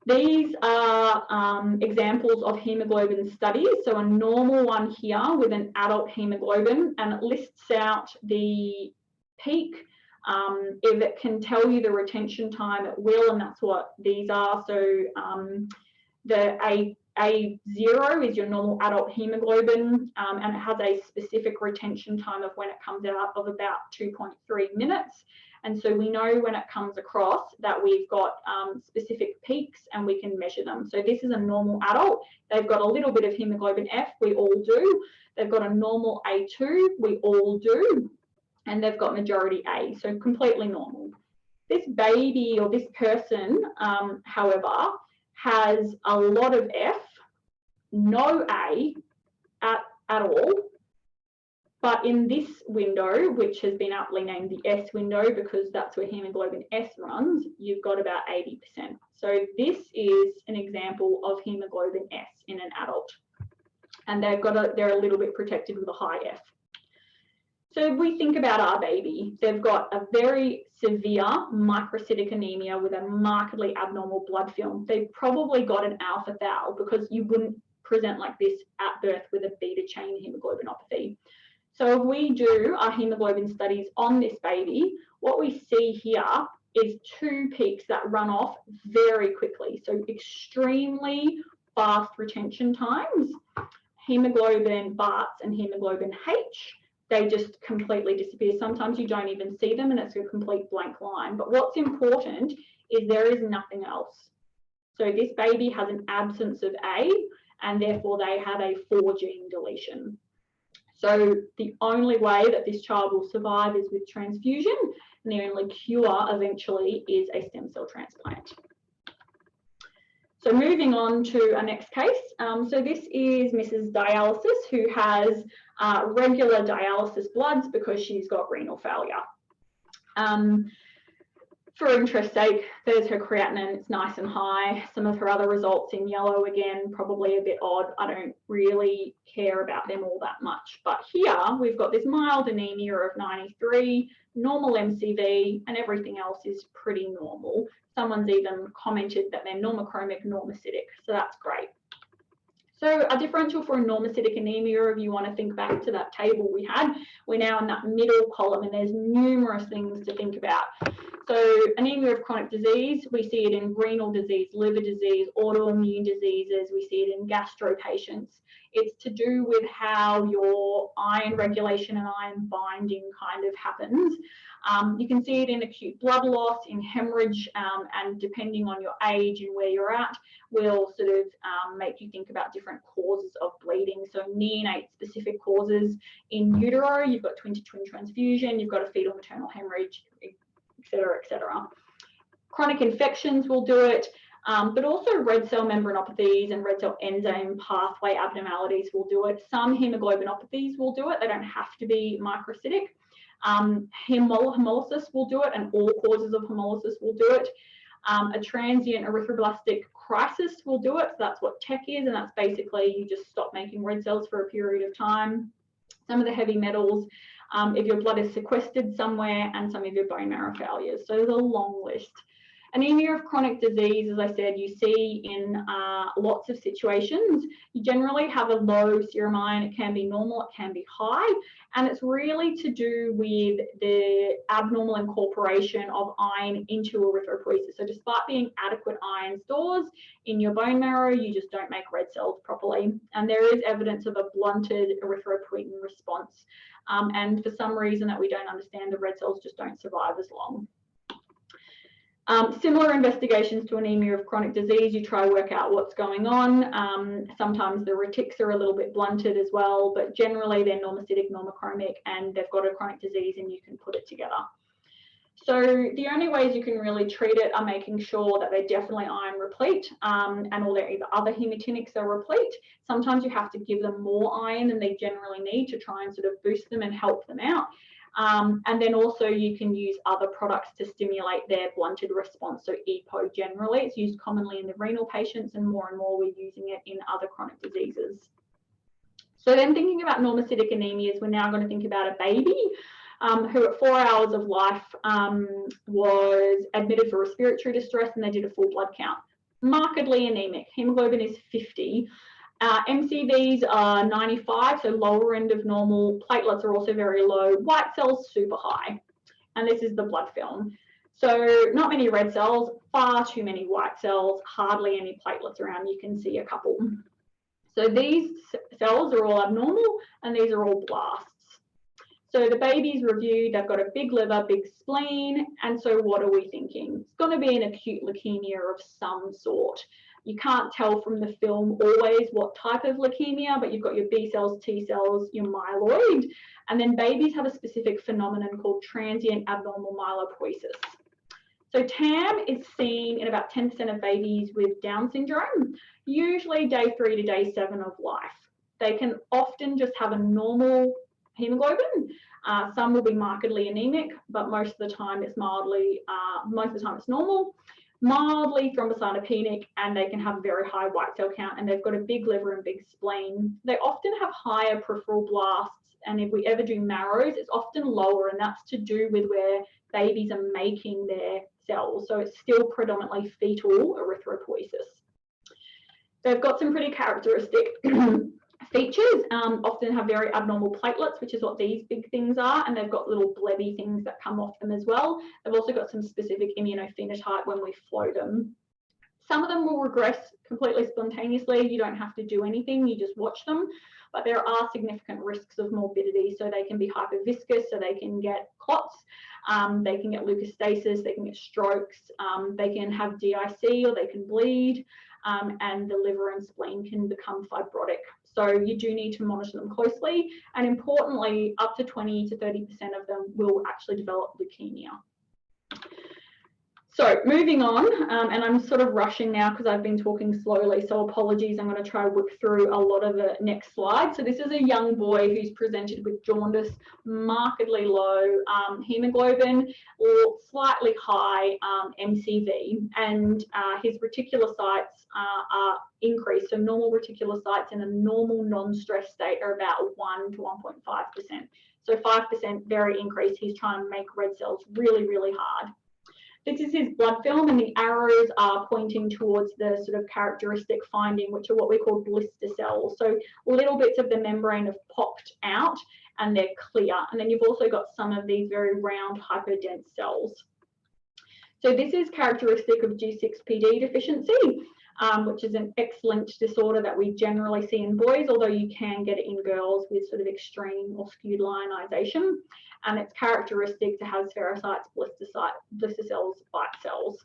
These are examples of hemoglobin studies. So a normal one here with an adult hemoglobin, and it lists out the peak. If it can tell you the retention time, it will, and that's what these are. So the A0 is your normal adult hemoglobin, and it has a specific retention time of when it comes out of about 2.3 minutes. And so we know when it comes across that we've got specific peaks and we can measure them. So this is a normal adult. They've got a little bit of hemoglobin F, we all do. They've got a normal A2, we all do. And they've got majority A, so completely normal. This baby or this person, however, has a lot of F, no A at all. But in this window, which has been aptly named the S window because that's where hemoglobin S runs, you've got about 80%. So this is an example of hemoglobin S in an adult. And they're a little bit protected with a high F. So if we think about our baby, they've got a very severe microcytic anemia with a markedly abnormal blood film. They've probably got an alpha thal because you wouldn't present like this at birth with a beta chain hemoglobinopathy. So if we do our hemoglobin studies on this baby, what we see here is two peaks that run off very quickly. So extremely fast retention times. Hemoglobin BARTs and hemoglobin H, they just completely disappear. Sometimes you don't even see them and it's a complete blank line. But what's important is there is nothing else. So this baby has an absence of A and therefore they have a 4 gene deletion. So the only way that this child will survive is with transfusion, and the only cure eventually is a stem cell transplant. So moving on to our next case. So this is Mrs. Dialysis, who has regular dialysis bloods because she's got renal failure. For interest's sake, there's her creatinine, it's nice and high. Some of her other results in yellow, again, probably a bit odd. I don't really care about them all that much. But here we've got this mild anemia of 93, normal MCV, and everything else is pretty normal. Someone's even commented that they're normochromic, normocytic, so that's great. So a differential for a normocytic anemia, if you want to think back to that table we had, we're now in that middle column and there's numerous things to think about. So anemia of chronic disease, we see it in renal disease, liver disease, autoimmune diseases, we see it in gastro patients. It's to do with how your iron regulation and iron binding kind of happens. You can see it in acute blood loss, in hemorrhage, and depending on your age and where you're at, will sort of make you think about different causes of bleeding. So neonate specific causes in utero, you've got twin-to-twin transfusion, you've got a fetal maternal hemorrhage, etc., etc. Chronic infections will do it, but also red cell membranopathies and red cell enzyme pathway abnormalities will do it. Some hemoglobinopathies will do it. They don't have to be microcytic. Hemolysis will do it, and all causes of hemolysis will do it. A transient erythroblastic crisis will do it. So that's what TEC is, and that's basically you just stop making red cells for a period of time. Some of the heavy metals, if your blood is sequestered somewhere, and some of your bone marrow failures. So there's a long list. Anemia of chronic disease, as I said, you see in lots of situations. You generally have a low serum iron. It can be normal, it can be high, and it's really to do with the abnormal incorporation of iron into erythropoiesis. So despite being adequate iron stores in your bone marrow, you just don't make red cells properly. And there is evidence of a blunted erythropoietin response. And for some reason that we don't understand, the red cells just don't survive as long. Similar investigations to anemia of chronic disease, you try to work out what's going on. Sometimes the retics are a little bit blunted as well, but generally they're normocytic, normochromic, and they've got a chronic disease and you can put it together. So the only ways you can really treat it are making sure that they're definitely iron replete and all their other hematinics are replete. Sometimes you have to give them more iron than they generally need to try and sort of boost them and help them out. And then also you can use other products to stimulate their blunted response. So EPO generally, it's used commonly in the renal patients, and more we're using it in other chronic diseases. So then thinking about normocytic anemias, we're now going to think about a baby who at 4 hours of life was admitted for respiratory distress, and they did a full blood count. Markedly anemic, hemoglobin is 50. MCVs are 95, so lower end of normal. Platelets are also very low. White cells super high, and this is the blood film. So not many red cells, far too many white cells, hardly any platelets around. You can see a couple. So these cells are all abnormal, and these are all blasts. So the baby's reviewed, they've got a big liver, big spleen, and so what are we thinking? It's going to be an acute leukemia of some sort. You can't tell from the film always what type of leukemia, but you've got your B cells, T cells, your myeloid, and then babies have a specific phenomenon called transient abnormal myelopoiesis. So TAM is seen in about 10% of babies with Down syndrome, usually day 3 to day 7 of life. They can often just have a normal hemoglobin. Some will be markedly anemic, but most of the time it's mildly, it's normal. Mildly thrombocytopenic, and they can have a very high white cell count, and they've got a big liver and big spleen. They often have higher peripheral blasts, and if we ever do marrows, it's often lower, and that's to do with where babies are making their cells. So it's still predominantly fetal erythropoiesis. They've got some pretty characteristic features, often have very abnormal platelets, which is what these big things are, and they've got little blebby things that come off them as well. They've also got some specific immunophenotype when we flow them. Some of them will regress completely spontaneously. You don't have to do anything, you just watch them, but there are significant risks of morbidity. So they can be hyperviscous, so they can get clots, they can get leukostasis, they can get strokes, they can have DIC or they can bleed, and the liver and spleen can become fibrotic. So you do need to monitor them closely, and importantly, up to 20 to 30% of them will actually develop leukemia. So moving on, and I'm sort of rushing now because I've been talking slowly, so apologies. I'm going to try to whip through a lot of the next slide. So this is a young boy who's presented with jaundice, markedly low hemoglobin, or slightly high MCV, and his reticulocytes are increased. So normal reticulocytes in a normal non-stress state are about 1 to 1.5%. So 5% very increased. He's trying to make red cells really, really hard. This is his blood film, and the arrows are pointing towards the sort of characteristic finding, which are what we call blister cells. So little bits of the membrane have popped out and they're clear. And then you've also got some of these very round hyperdense cells. So this is characteristic of G6PD deficiency, which is an excellent disorder that we generally see in boys, although you can get it in girls with sort of extreme or skewed lionization. And it's characteristic to have spherocytes, blister cells, bite cells.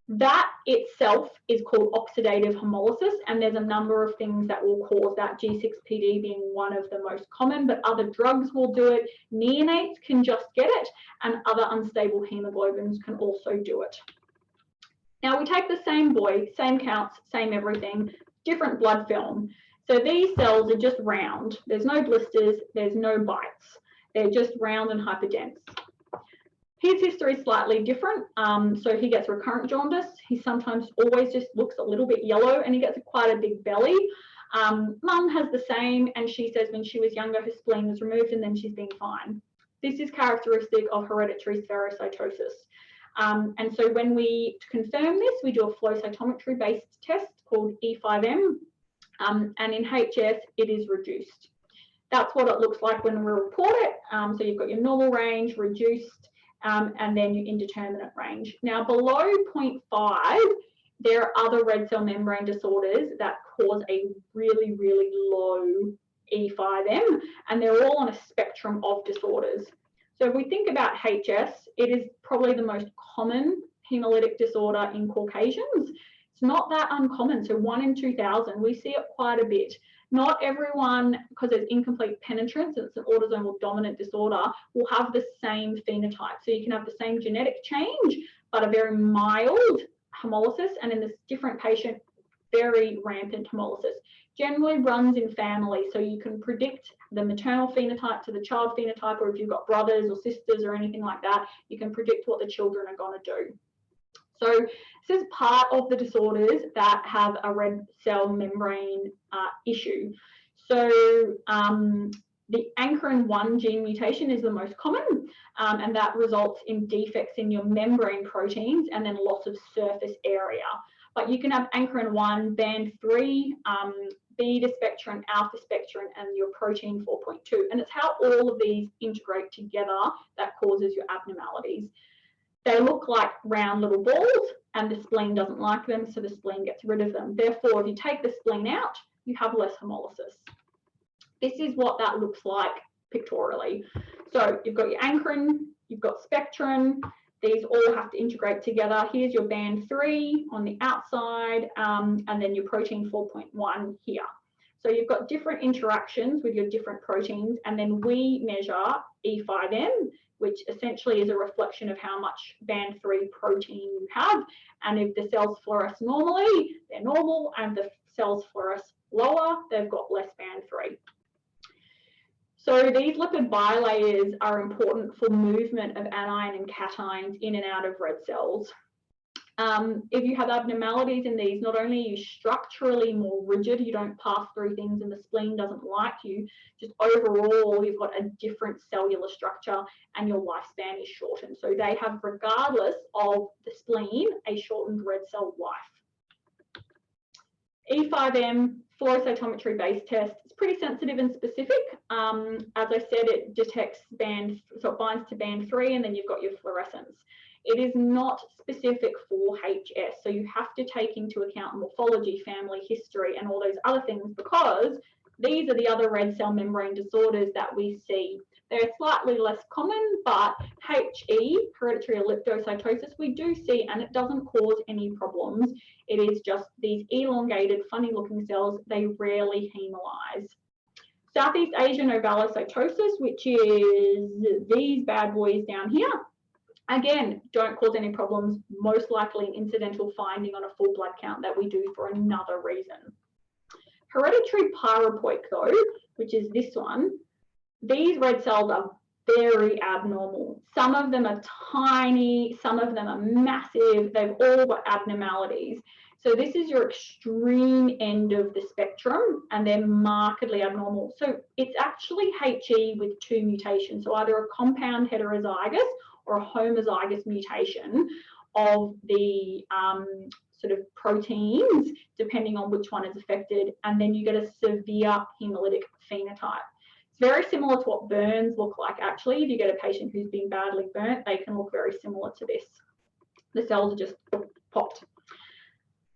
That itself is called oxidative hemolysis, and there's a number of things that will cause that, G6PD being one of the most common, but other drugs will do it. Neonates can just get it, and other unstable hemoglobins can also do it. Now we take the same boy, same counts, same everything, different blood film. So these cells are just round. There's no blisters, there's no bites. They're just round and hyperdense. His history is slightly different. So he gets recurrent jaundice. He sometimes always just looks a little bit yellow, and he gets quite a big belly. Mum has the same, and she says when she was younger, her spleen was removed and then she's been fine. This is characteristic of hereditary spherocytosis. And so when we confirm this, we do a flow cytometry based test called E5M, and in HS it is reduced. That's what it looks like when we report it. So you've got your normal range, reduced, and then your indeterminate range. Now below 0.5, there are other red cell membrane disorders that cause a really, really low E5M, and they're all on a spectrum of disorders. So if we think about HS, it is probably the most common hemolytic disorder in Caucasians. It's not that uncommon, so 1 in 2,000, we see it quite a bit. Not everyone, because there's incomplete penetrance, it's an autosomal dominant disorder, will have the same phenotype. So you can have the same genetic change, but a very mild hemolysis, and in this different patient, very rampant hemolysis. Generally runs in family, so you can predict the maternal phenotype to the child phenotype, or if you've got brothers or sisters or anything like that, you can predict what the children are going to do. So this is part of the disorders that have a red cell membrane issue. So the ankyrin 1 gene mutation is the most common, and that results in defects in your membrane proteins and then loss of surface area. But you can have ankyrin 1, band 3, beta spectrin, alpha spectrin, and your protein 4.2. And it's how all of these integrate together that causes your abnormalities. They look like round little balls, and the spleen doesn't like them, so the spleen gets rid of them. Therefore, if you take the spleen out, you have less hemolysis. This is what that looks like pictorially. So you've got your ankyrin, you've got spectrin, these all have to integrate together. Here's your band 3 on the outside, and then your protein 4.1 here. So you've got different interactions with your different proteins, and then we measure E5M, which essentially is a reflection of how much band 3 protein you have. And if the cells fluoresce normally, they're normal, and if the cells fluoresce lower, they've got less band 3. So these lipid bilayers are important for movement of anion and cations in and out of red cells. If you have abnormalities in these, not only are you structurally more rigid, you don't pass through things and the spleen doesn't like you, just overall you've got a different cellular structure and your lifespan is shortened. So they have, regardless of the spleen, a shortened red cell life. E5M flow cytometry based test. It's pretty sensitive and specific. As I said, it detects band, so it binds to band 3, and then you've got your fluorescence. It is not specific for HS, so you have to take into account morphology, family history, and all those other things, because these are the other red cell membrane disorders that we see. They're slightly less common, but HE, hereditary elliptocytosis, we do see, and it doesn't cause any problems. It is just these elongated, funny-looking cells. They rarely hemolyze. Southeast Asian ovalocytosis, which is these bad boys down here, again, don't cause any problems, most likely an incidental finding on a full blood count that we do for another reason. Hereditary pyropoic, though, which is this one, these red cells are very abnormal. Some of them are tiny, some of them are massive, they've all got abnormalities. So this is your extreme end of the spectrum, and they're markedly abnormal. So it's actually HE with 2 mutations, so either a compound heterozygous or a homozygous mutation of the sort of proteins, depending on which one is affected, and then you get a severe hemolytic phenotype. It's very similar to what burns look like, actually. If you get a patient who's been badly burnt, they can look very similar to this. The cells are just popped.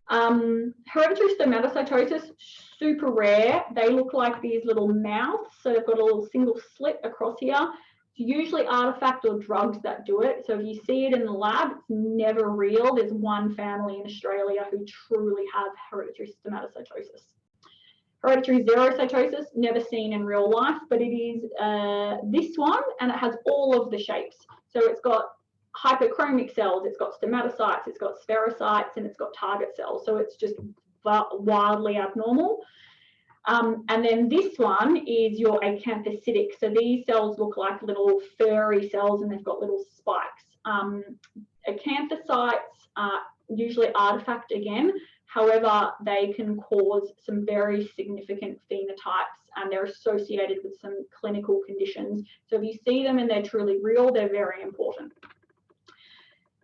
Hereditary stomatocytosis, super rare. They look like these little mouths, so they've got a little single slit across here. It's usually artifact or drugs that do it. So if you see it in the lab, it's never real. There's one family in Australia who truly have hereditary stomatocytosis. Hereditary xerocytosis, never seen in real life, but it is this one, and it has all of the shapes. So it's got hyperchromic cells, it's got stomatocytes, it's got spherocytes, and it's got target cells. So it's just wildly abnormal. And then this one is your acanthocytic. So these cells look like little furry cells, and they've got little spikes. Acanthocytes are usually artifact again. However, they can cause some very significant phenotypes, and they're associated with some clinical conditions. So if you see them and they're truly real, they're very important.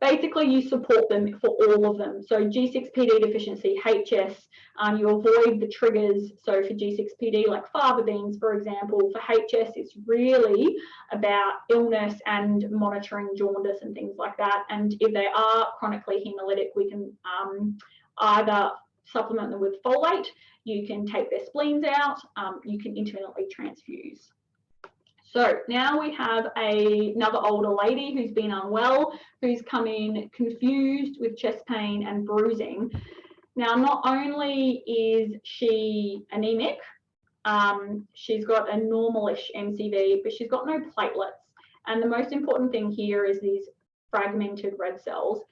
basically you support them for all of them. So G6PD deficiency, HS, you avoid the triggers. So for G6PD, like fava beans, for example, for HS, it's really about illness and monitoring jaundice and things like that. And if they are chronically hemolytic, we can either supplement them with folate, you can take their spleens out, you can intermittently transfuse. So now we have another older lady who's been unwell, who's come in confused with chest pain and bruising. Now, not only is she anemic, she's got a normalish MCV, but she's got no platelets. And the most important thing here is these fragmented red cells.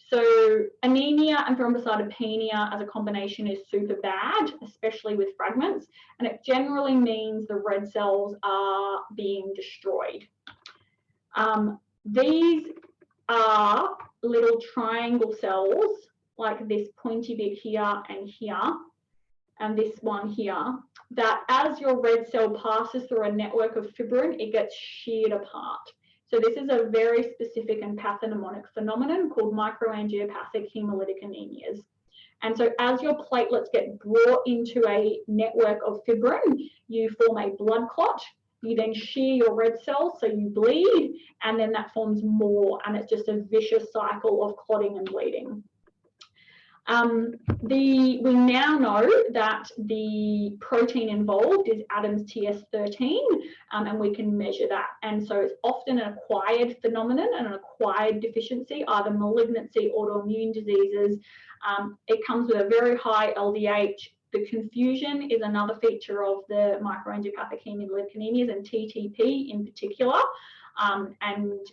So anemia and thrombocytopenia as a combination is super bad, especially with fragments, and it generally means the red cells are being destroyed. These are little triangle cells, like this pointy bit here and this one here, that as your red cell passes through a network of fibrin, it gets sheared apart. So this is a very specific and pathognomonic phenomenon called microangiopathic hemolytic anemias. And so as your platelets get brought into a network of fibrin, you form a blood clot. You then shear your red cells, so you bleed, and then that forms more, and it's just a vicious cycle of clotting and bleeding. We now know that the protein involved is Adams TS13, and we can measure that. And so it's often an acquired phenomenon and an acquired deficiency, either malignancy, autoimmune diseases. It comes with a very high LDH. The confusion is another feature of the microangiopathic hemolytic anemias, and TTP in particular, and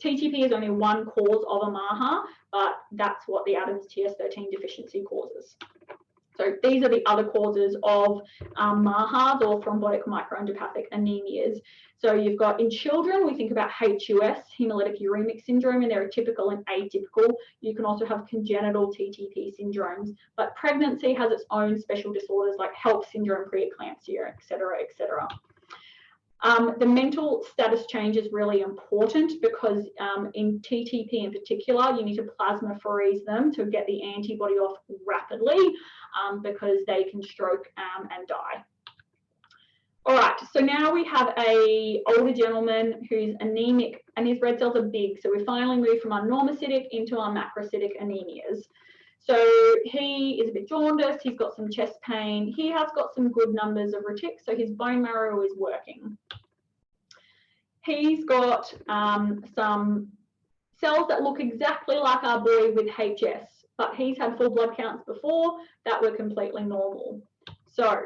TTP is only one cause of a MAHA, but that's what the Adams TS13 deficiency causes. So these are the other causes of MAHAs, or thrombotic microangiopathic anemias. So you've got, in children, we think about HUS, hemolytic uremic syndrome, and there are typical and atypical. You can also have congenital TTP syndromes, but pregnancy has its own special disorders like HELP syndrome, preeclampsia, et cetera, et cetera. The mental status change is really important because in TTP in particular, you need to plasmapheresis them to get the antibody off rapidly because they can stroke and die. All right, so now we have an older gentleman who's anemic and his red cells are big. So we finally moved from our normocytic into our macrocytic anemias. So he is a bit jaundiced, he's got some chest pain, he has got some good numbers of retics, so his bone marrow is working. He's got some cells that look exactly like our boy with HS, but he's had full blood counts before that were completely normal. So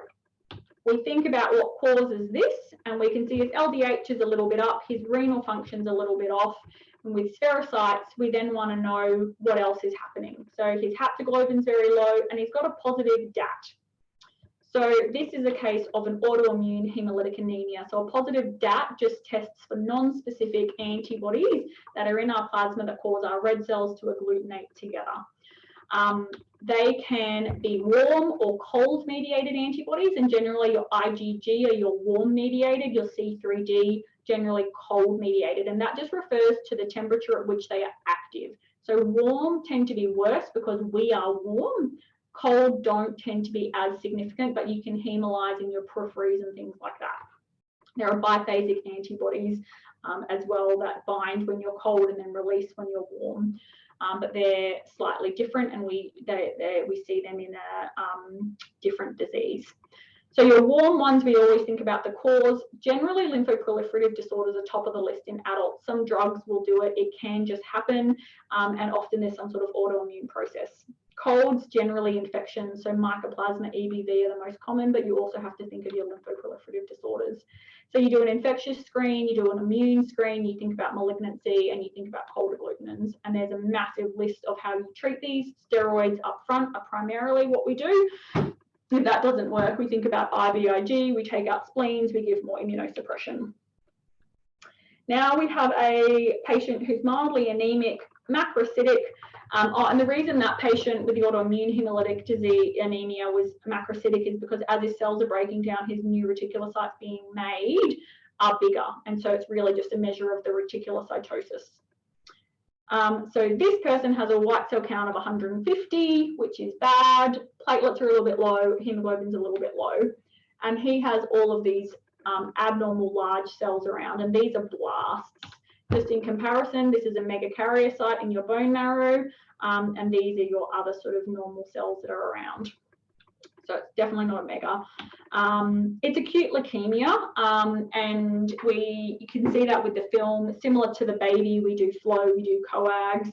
we think about what causes this, and we can see his LDH is a little bit up, his renal function's a little bit off, and with spherocytes, we then want to know what else is happening. So his haptoglobin's very low, and he's got a positive DAT. So this is a case of an autoimmune hemolytic anemia. So a positive DAT just tests for non-specific antibodies that are in our plasma that cause our red cells to agglutinate together. They can be warm or cold mediated antibodies, and generally your IgG are your warm mediated, your C3d generally cold mediated, and that just refers to the temperature at which they are active. So warm tend to be worse because we are warm. Cold don't tend to be as significant, but you can hemolyze in your peripheries and things like that. There are biphasic antibodies as well that bind when you're cold and then release when you're warm. But they're slightly different, and we see them in a different disease. So your warm ones, we always think about the cause. Generally, lymphoproliferative disorders are top of the list in adults. Some drugs will do it. It can just happen, and often there's some sort of autoimmune process. Colds, generally infections, so mycoplasma, EBV are the most common, but you also have to think of your lymphoproliferative disorders. So you do an infectious screen, you do an immune screen, you think about malignancy, and you think about cold agglutinins. And there's a massive list of how you treat these. Steroids up front are primarily what we do. If that doesn't work, we think about IVIG, we take out spleens, we give more immunosuppression. Now we have a patient who's mildly anemic, macrocytic, and the reason that patient with the autoimmune hemolytic disease anemia was macrocytic is because as his cells are breaking down, his new reticulocytes being made are bigger, and so it's really just a measure of the reticulocytosis. So this person has a white cell count of 150, which is bad. Platelets are a little bit low, hemoglobin's a little bit low. And he has all of these abnormal large cells around, and these are blasts. Just in comparison, this is a megakaryocyte in your bone marrow, and these are your other sort of normal cells that are around. So it's definitely not a mega. It's acute leukemia, and you can see that with the film. Similar to the baby, we do flow, we do coags,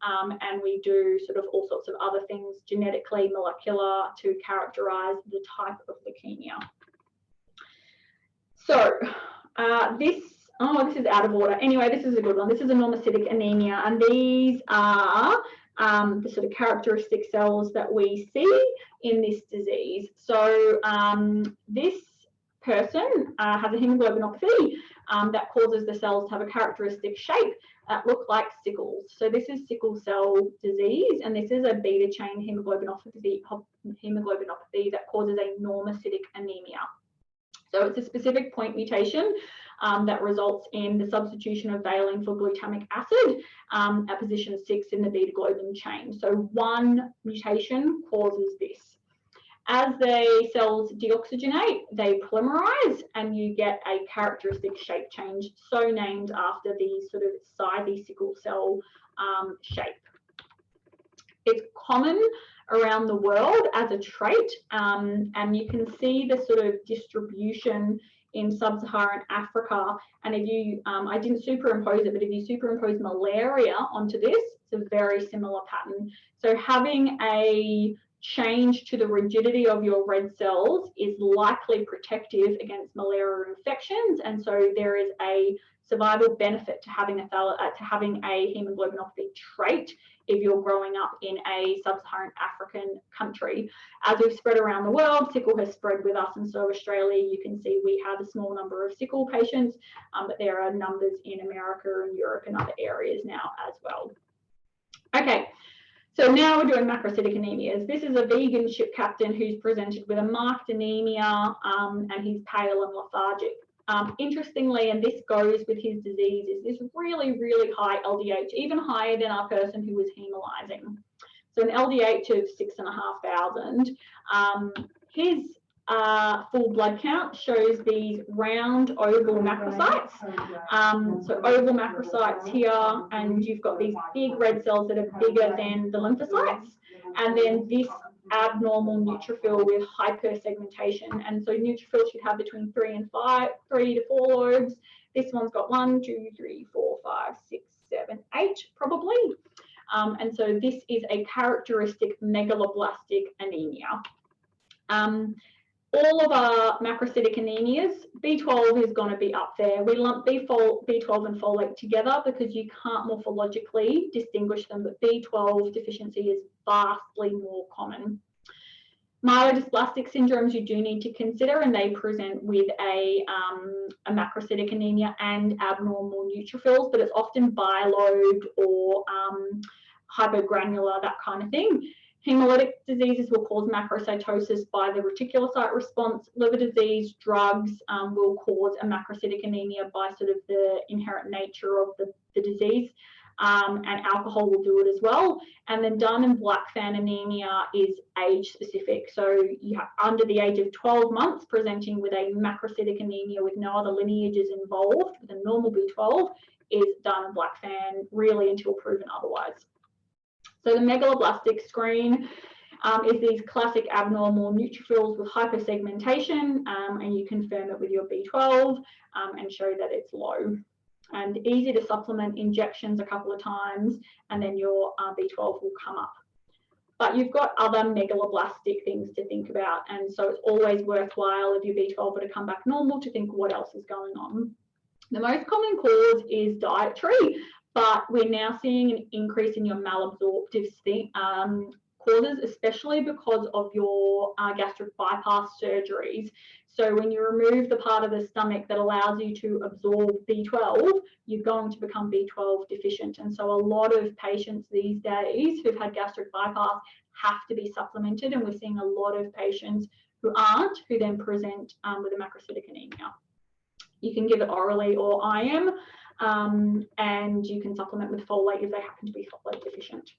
and we do sort of all sorts of other things genetically, molecular, to characterize the type of leukemia. So this is out of order. Anyway, this is a good one. This is a normocytic anemia, and these are the sort of characteristic cells that we see in this disease. So this person has a hemoglobinopathy that causes the cells to have a characteristic shape that look like sickles. So this is sickle cell disease, and this is a beta chain hemoglobinopathy that causes a normocytic anemia. So it's a specific point mutation that results in the substitution of valine for glutamic acid at position 6 in the beta globin chain. So one mutation causes this. As the cells deoxygenate, they polymerize, and you get a characteristic shape change, so named after the sort of scythe sickle cell shape. It's common around the world as a trait, and you can see the sort of distribution in sub-Saharan Africa. And if you, I didn't superimpose it, but if you superimpose malaria onto this, it's a very similar pattern. So having a change to the rigidity of your red cells is likely protective against malaria infections, and so there is a survival benefit to having a hemoglobinopathy trait if you're growing up in a sub-Saharan African country. As we've spread around the world, sickle has spread with us, and so Australia, you can see we have a small number of sickle patients, but there are numbers in America and Europe and other areas now as well. Okay, so now we're doing macrocytic anemias. This is a vegan ship captain who's presented with a marked anemia, and he's pale and lethargic. Interestingly, and this goes with his disease, is this really, really high LDH, even higher than our person who was hemolyzing. So an LDH of 6,500. His full blood count shows these round oval macrocytes. So oval macrocytes here, and you've got these big red cells that are bigger than the lymphocytes, and then this abnormal neutrophil with hypersegmentation. And so neutrophils should have between 3 to 4 lobes. This one's got 1, 2, 3, 4, 5, 6, 7, 8 probably. And so this is a characteristic megaloblastic anemia. All of our macrocytic anemias, B12 is going to be up there. We lump B12 and folate together because you can't morphologically distinguish them, but B12 deficiency is vastly more common. Myelodysplastic syndromes you do need to consider, and they present with a macrocytic anemia and abnormal neutrophils, but it's often bilobed or hypogranular, that kind of thing. Hemolytic diseases will cause macrocytosis by the reticulocyte response. Liver disease, drugs will cause a macrocytic anemia by sort of the inherent nature of the disease, and alcohol will do it as well. And then Diamond-Blackfan anemia is age specific. So you have under the age of 12 months presenting with a macrocytic anemia with no other lineages involved with a normal B12 is Diamond-Blackfan, really until proven otherwise. So the megaloblastic screen is these classic abnormal neutrophils with hypersegmentation, and you confirm it with your B12 and show that it's low. And easy to supplement, injections a couple of times, and then your B12 will come up. But you've got other megaloblastic things to think about, and so it's always worthwhile if your B12 were to come back normal to think what else is going on. The most common cause is dietary, but we're now seeing an increase in your malabsorptive causes, especially because of your gastric bypass surgeries. So when you remove the part of the stomach that allows you to absorb B12, you're going to become B12 deficient. And so a lot of patients these days who've had gastric bypass have to be supplemented, and we're seeing a lot of patients who aren't, who then present with a macrocytic anemia. You can give it orally or IM, and you can supplement with folate if they happen to be folate deficient.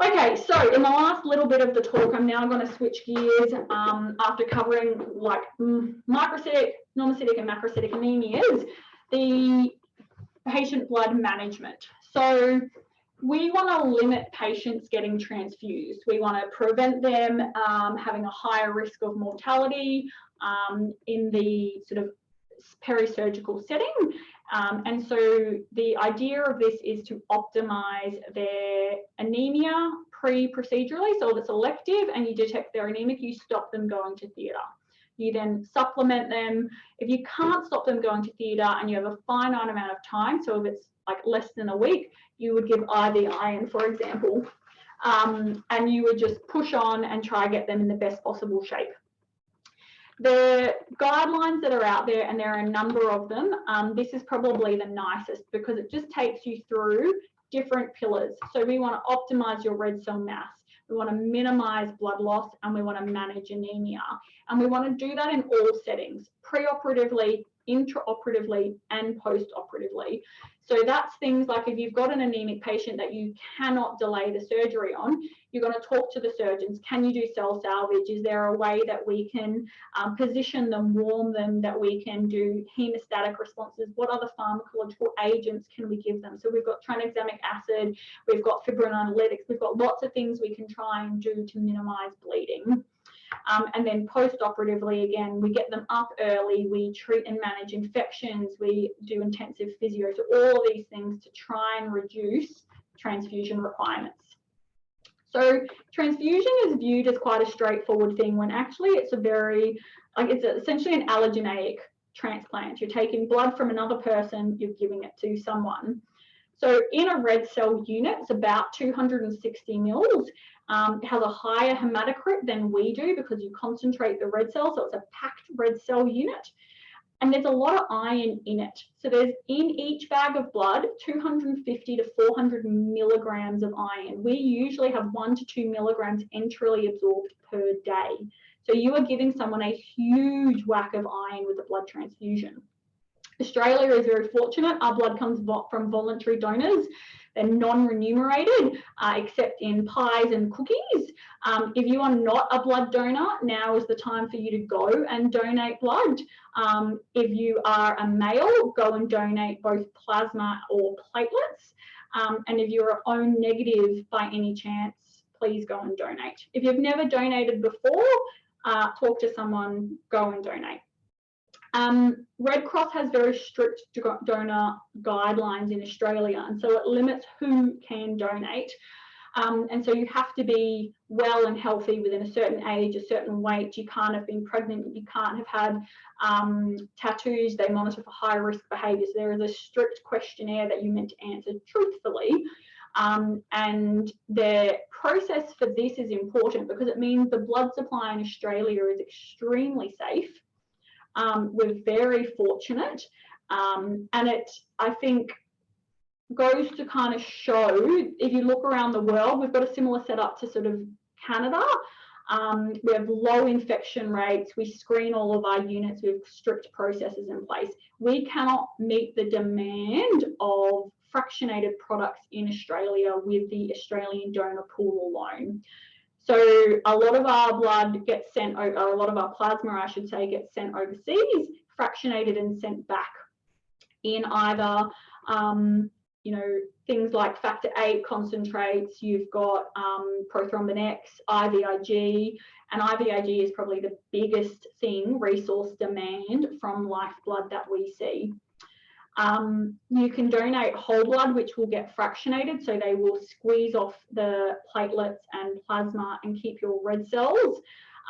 Okay, so in the last little bit of the talk, I'm now going to switch gears after covering like microcytic, normocytic, and macrocytic anemias, the patient blood management. So we want to limit patients getting transfused. We want to prevent them having a higher risk of mortality in the sort of peri-surgical setting. And so the idea of this is to optimize their anemia pre-procedurally. So if it's elective and you detect they're anemic, you stop them going to theatre. You then supplement them. If you can't stop them going to theatre and you have a finite amount of time, so if it's like less than a week, you would give IV iron, for example, and you would just push on and try to get them in the best possible shape. The guidelines that are out there, and there are a number of them, this is probably the nicest because it just takes you through different pillars. So we want to optimize your red cell mass. We want to minimize blood loss, and we want to manage anemia. And we want to do that in all settings, preoperatively, intraoperatively, and postoperatively. So that's things like if you've got an anemic patient that you cannot delay the surgery on, you're going to talk to the surgeons. Can you do cell salvage? Is there a way that we can position them, warm them, that we can do hemostatic responses? What other pharmacological agents can we give them? So we've got tranexamic acid, we've got fibrinolytics, we've got lots of things we can try and do to minimize bleeding. And then post-operatively, again, we get them up early, we treat and manage infections, we do intensive physio, so all of these things to try and reduce transfusion requirements. So transfusion is viewed as quite a straightforward thing when actually it's a very, like it's essentially an allogeneic transplant. You're taking blood from another person, you're giving it to someone. So in a red cell unit, it's about 260 mils. It has a higher hematocrit than we do because you concentrate the red cell, so it's a packed red cell unit. And there's a lot of iron in it. So there's in each bag of blood 250 to 400 milligrams of iron. We usually have 1 to 2 milligrams enterally absorbed per day. So you are giving someone a huge whack of iron with a blood transfusion. Australia is very fortunate. Our blood comes from voluntary donors. They're non-remunerated, except in pies and cookies. If you are not a blood donor, now is the time for you to go and donate blood. If you are a male, go and donate both plasma or platelets. And if you're O negative by any chance, please go and donate. If you've never donated before, talk to someone, go and donate. Red Cross has very strict donor guidelines in Australia, and so it limits who can donate. And so you have to be well and healthy within a certain age, a certain weight. You can't have been pregnant. You can't have had tattoos. They monitor for high risk behaviours. There is a strict questionnaire that you're meant to answer truthfully. And the process for this is important because it means the blood supply in Australia is extremely safe. We're very fortunate, and it, I think, goes to kind of show, if you look around the world, we've got a similar setup to sort of Canada. We have low infection rates, we screen all of our units, we have strict processes in place. We cannot meet the demand of fractionated products in Australia with the Australian donor pool alone. So a lot of our blood gets sent, or a lot of our plasma, I should say, gets sent overseas, fractionated and sent back in either, you know, things like factor VIII concentrates. You've got prothrombin X, IVIG, and IVIG is probably the biggest thing, resource demand from lifeblood that we see. You can donate whole blood, which will get fractionated, so they will squeeze off the platelets and plasma and keep your red cells.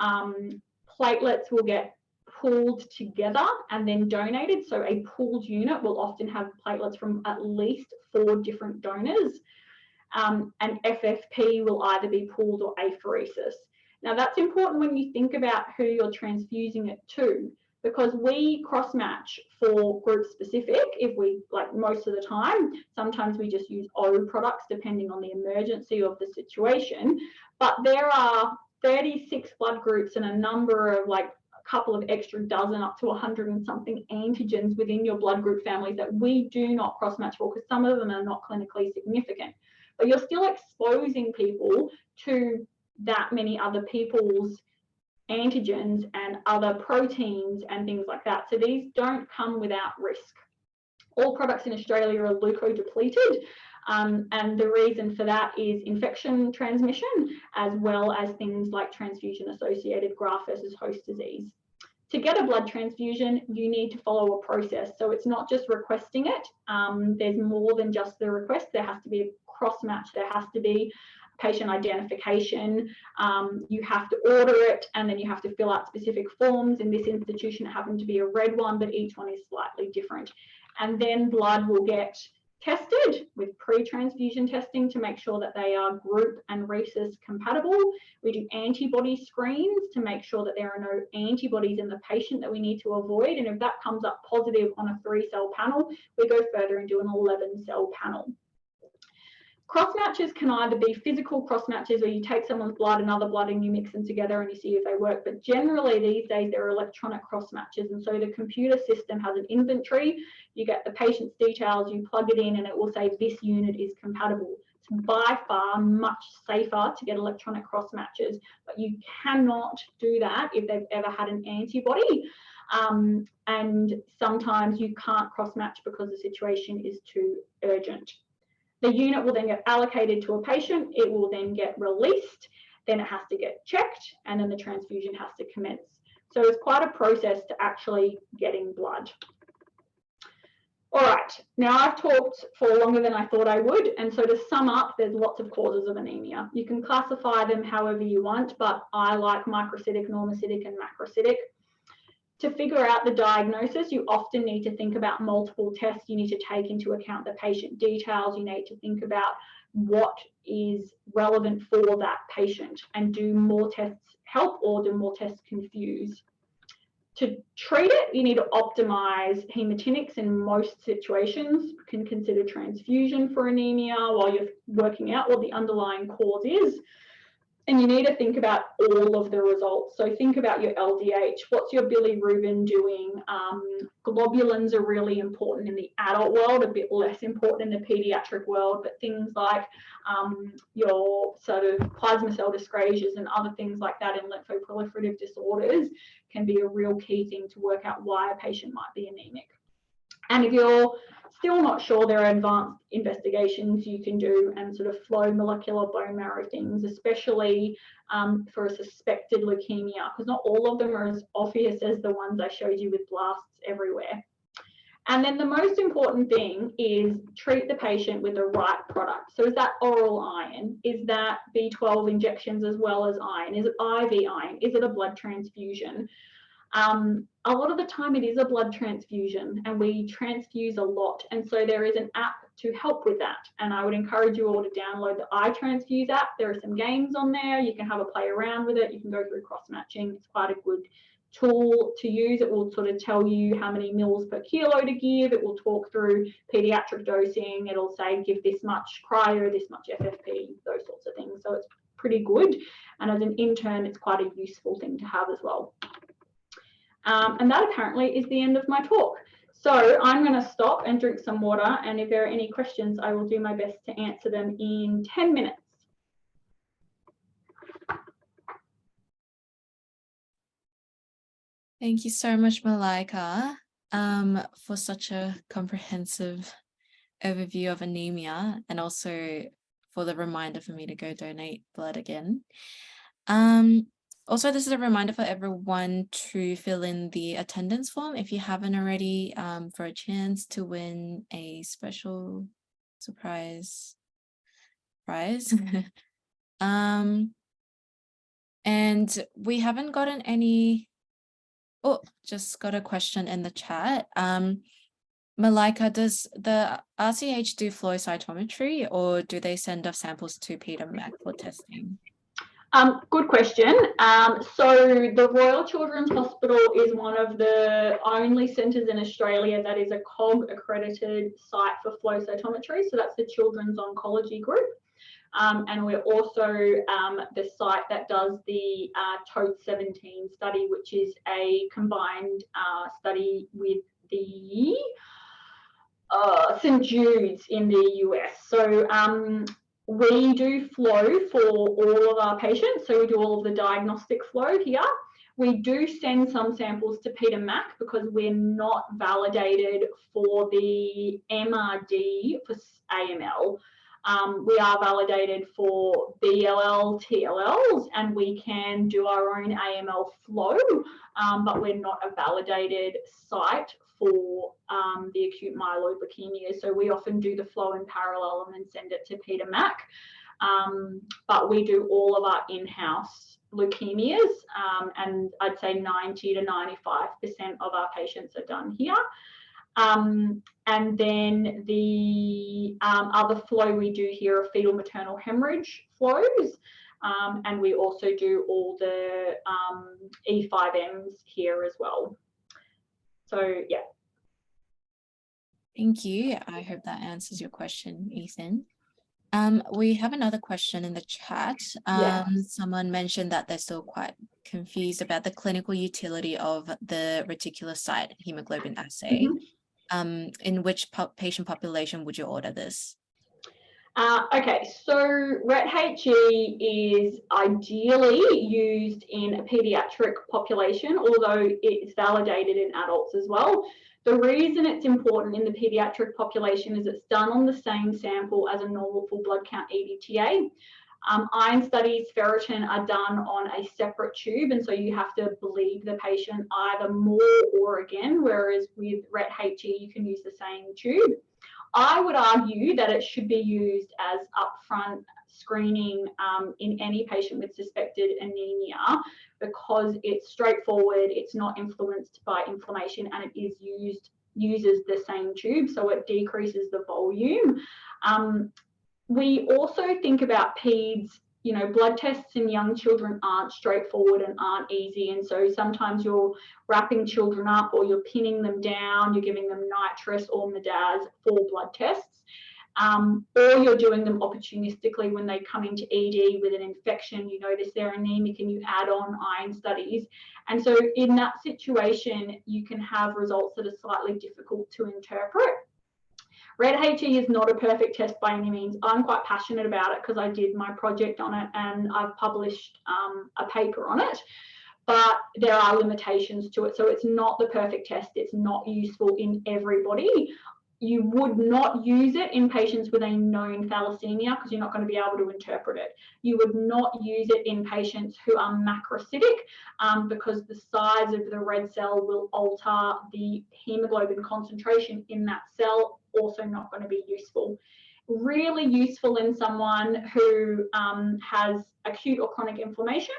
Platelets will get pooled together and then donated, so a pooled unit will often have platelets from at least 4 different donors, and FFP will either be pooled or apheresis. Now that's important when you think about who you're transfusing it to, because we cross-match for group specific, if we, like most of the time, sometimes we just use O products depending on the emergency of the situation, but there are 36 blood groups and a number of like couple of extra dozen up to 100 and something antigens within your blood group families that we do not cross-match for, because some of them are not clinically significant. But you're still exposing people to that many other people's antigens and other proteins and things like that. So these don't come without risk. All products in Australia are leukodepleted, and the reason for that is infection transmission, as well as things like transfusion-associated graft versus host disease. To get a blood transfusion, you need to follow a process. So it's not just requesting it. There's more than just the request. There has to be a cross-match. There has to be patient identification. You have to order it, and then you have to fill out specific forms. In this institution, it happened to be a red one, but each one is slightly different. And then blood will get tested with pre-transfusion testing to make sure that they are group and rhesus compatible. We do antibody screens to make sure that there are no antibodies in the patient that we need to avoid. And if that comes up positive on a 3-cell panel, we go further and do an 11-cell panel. Cross matches can either be physical cross matches where you take someone's blood and other blood and you mix them together and you see if they work, but generally these days there are electronic cross matches, and so the computer system has an inventory. You get the patient's details, you plug it in, and it will say this unit is compatible. It's by far much safer to get electronic cross matches, but you cannot do that if they've ever had an antibody. And sometimes you can't cross match because the situation is too urgent. The unit will then get allocated to a patient, it will then get released, then it has to get checked, and then the transfusion has to commence. So it's quite a process to actually getting blood. All right, now I've talked for longer than I thought I would, and so to sum up, there's lots of causes of anemia. You can classify them however you want, but I like microcytic, normocytic, and macrocytic. To figure out the diagnosis, you often need to think about multiple tests. You need to take into account the patient details. You need to think about what is relevant for that patient, and do more tests help or do more tests confuse? To treat it, you need to optimize hematinics in most situations. You can consider transfusion for anemia while you're working out what the underlying cause is. And you need to think about all of the results. So think about your LDH. What's your bilirubin doing? Globulins are really important in the adult world, a bit less important in the pediatric world, but things like your sort of plasma cell dyscrasias and other things like that in lymphoproliferative disorders can be a real key thing to work out why a patient might be anemic. And if you're still not sure, there are advanced investigations you can do and sort of flow molecular bone marrow things, especially for a suspected leukemia, because not all of them are as obvious as the ones I showed you with blasts everywhere. And then the most important thing is treat the patient with the right product. So is that oral iron? Is that B12 injections as well as iron? Is it IV iron? Is it a blood transfusion? A lot of the time it is a blood transfusion, and we transfuse a lot, and so there is an app to help with that, and I would encourage you all to download the iTransfuse app. There are some games on there, you can have a play around with it, you can go through cross-matching. It's quite a good tool to use. It will sort of tell you how many mils per kilo to give, it will talk through pediatric dosing, it'll say give this much cryo, this much FFP, those sorts of things. So it's pretty good, and as an intern it's quite a useful thing to have as well. And that apparently is the end of my talk. So I'm going to stop and drink some water, and if there are any questions, I will do my best to answer them in 10 minutes. Thank you so much, Malaika, for such a comprehensive overview of anemia, and also for the reminder for me to go donate blood again. Also, this is a reminder for everyone to fill in the attendance form if you haven't already, for a chance to win a special surprise prize. And we haven't gotten any. Oh, just got a question in the chat. Malaika, does the RCH do flow cytometry, or do they send off samples to Peter Mac for testing? Good question. So the Royal Children's Hospital is one of the only centres in Australia that is a COG accredited site for flow cytometry. So that's the Children's Oncology Group. And we're also the site that does the TOAD-17 study, which is a combined study with the St. Jude's in the US. So we do flow for all of our patients. So we do all of the diagnostic flow here. We do send some samples to Peter Mac because we're not validated for the MRD for AML. We are validated for BLL, TLLs, and we can do our own AML flow, but we're not a validated site for the acute myeloid leukemia. So we often do the flow in parallel and then send it to Peter Mac. But we do all of our in-house leukemias, and I'd say 90 to 95% of our patients are done here. And then the other flow we do here are fetal maternal hemorrhage flows, and we also do all the E5Ms here as well. So yeah. Thank you. I hope that answers your question, Ethan. We have another question in the chat. Someone mentioned that they're still quite confused about the clinical utility of the reticulocyte hemoglobin assay. In which patient population would you order this? Okay, so RET-HE is ideally used in a pediatric population, although it's validated in adults as well. The reason it's important in the pediatric population is it's done on the same sample as a normal full blood count EDTA. Iron studies, ferritin are done on a separate tube, and so you have to bleed the patient either more or again, whereas with RET-HE you can use the same tube. I would argue that it should be used as upfront screening in any patient with suspected anemia because it's straightforward, it's not influenced by inflammation, and it is uses the same tube, so it decreases the volume. We also think about peds, you know, blood tests in young children aren't straightforward and aren't easy. And so sometimes you're wrapping children up or you're pinning them down, you're giving them nitrous or MDAS for blood tests, or you're doing them opportunistically when they come into ED with an infection, you notice they're anemic and you add on iron studies. And so in that situation, you can have results that are slightly difficult to interpret. RET-HE is not a perfect test by any means. I'm quite passionate about it because I did my project on it and I've published a paper on it, but there are limitations to it. So it's not the perfect test. It's not useful in everybody. You would not use it in patients with a known thalassemia because you're not going to be able to interpret it. You would not use it in patients who are macrocytic because the size of the red cell will alter the hemoglobin concentration in that cell, also not going to be useful. Really useful in someone who has acute or chronic inflammation,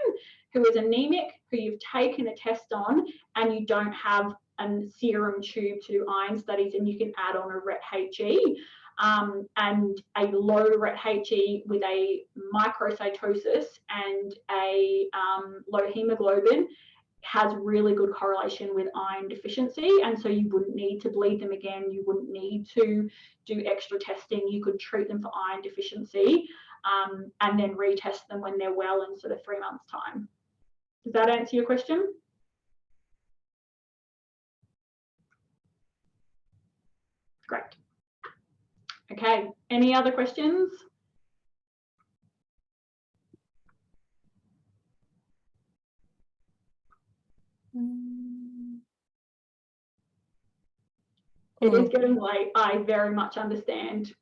who is anemic, who you've taken a test on and you don't have a serum tube to do iron studies, and you can add on a RET-HE, and a low RET-HE with a microcytosis and a low hemoglobin has really good correlation with iron deficiency, and so you wouldn't need to bleed them again, you wouldn't need to do extra testing, you could treat them for iron deficiency and then retest them when they're well in sort of 3 months' time. Does that answer your question? Great. Okay, any other questions? It is getting late. I very much understand.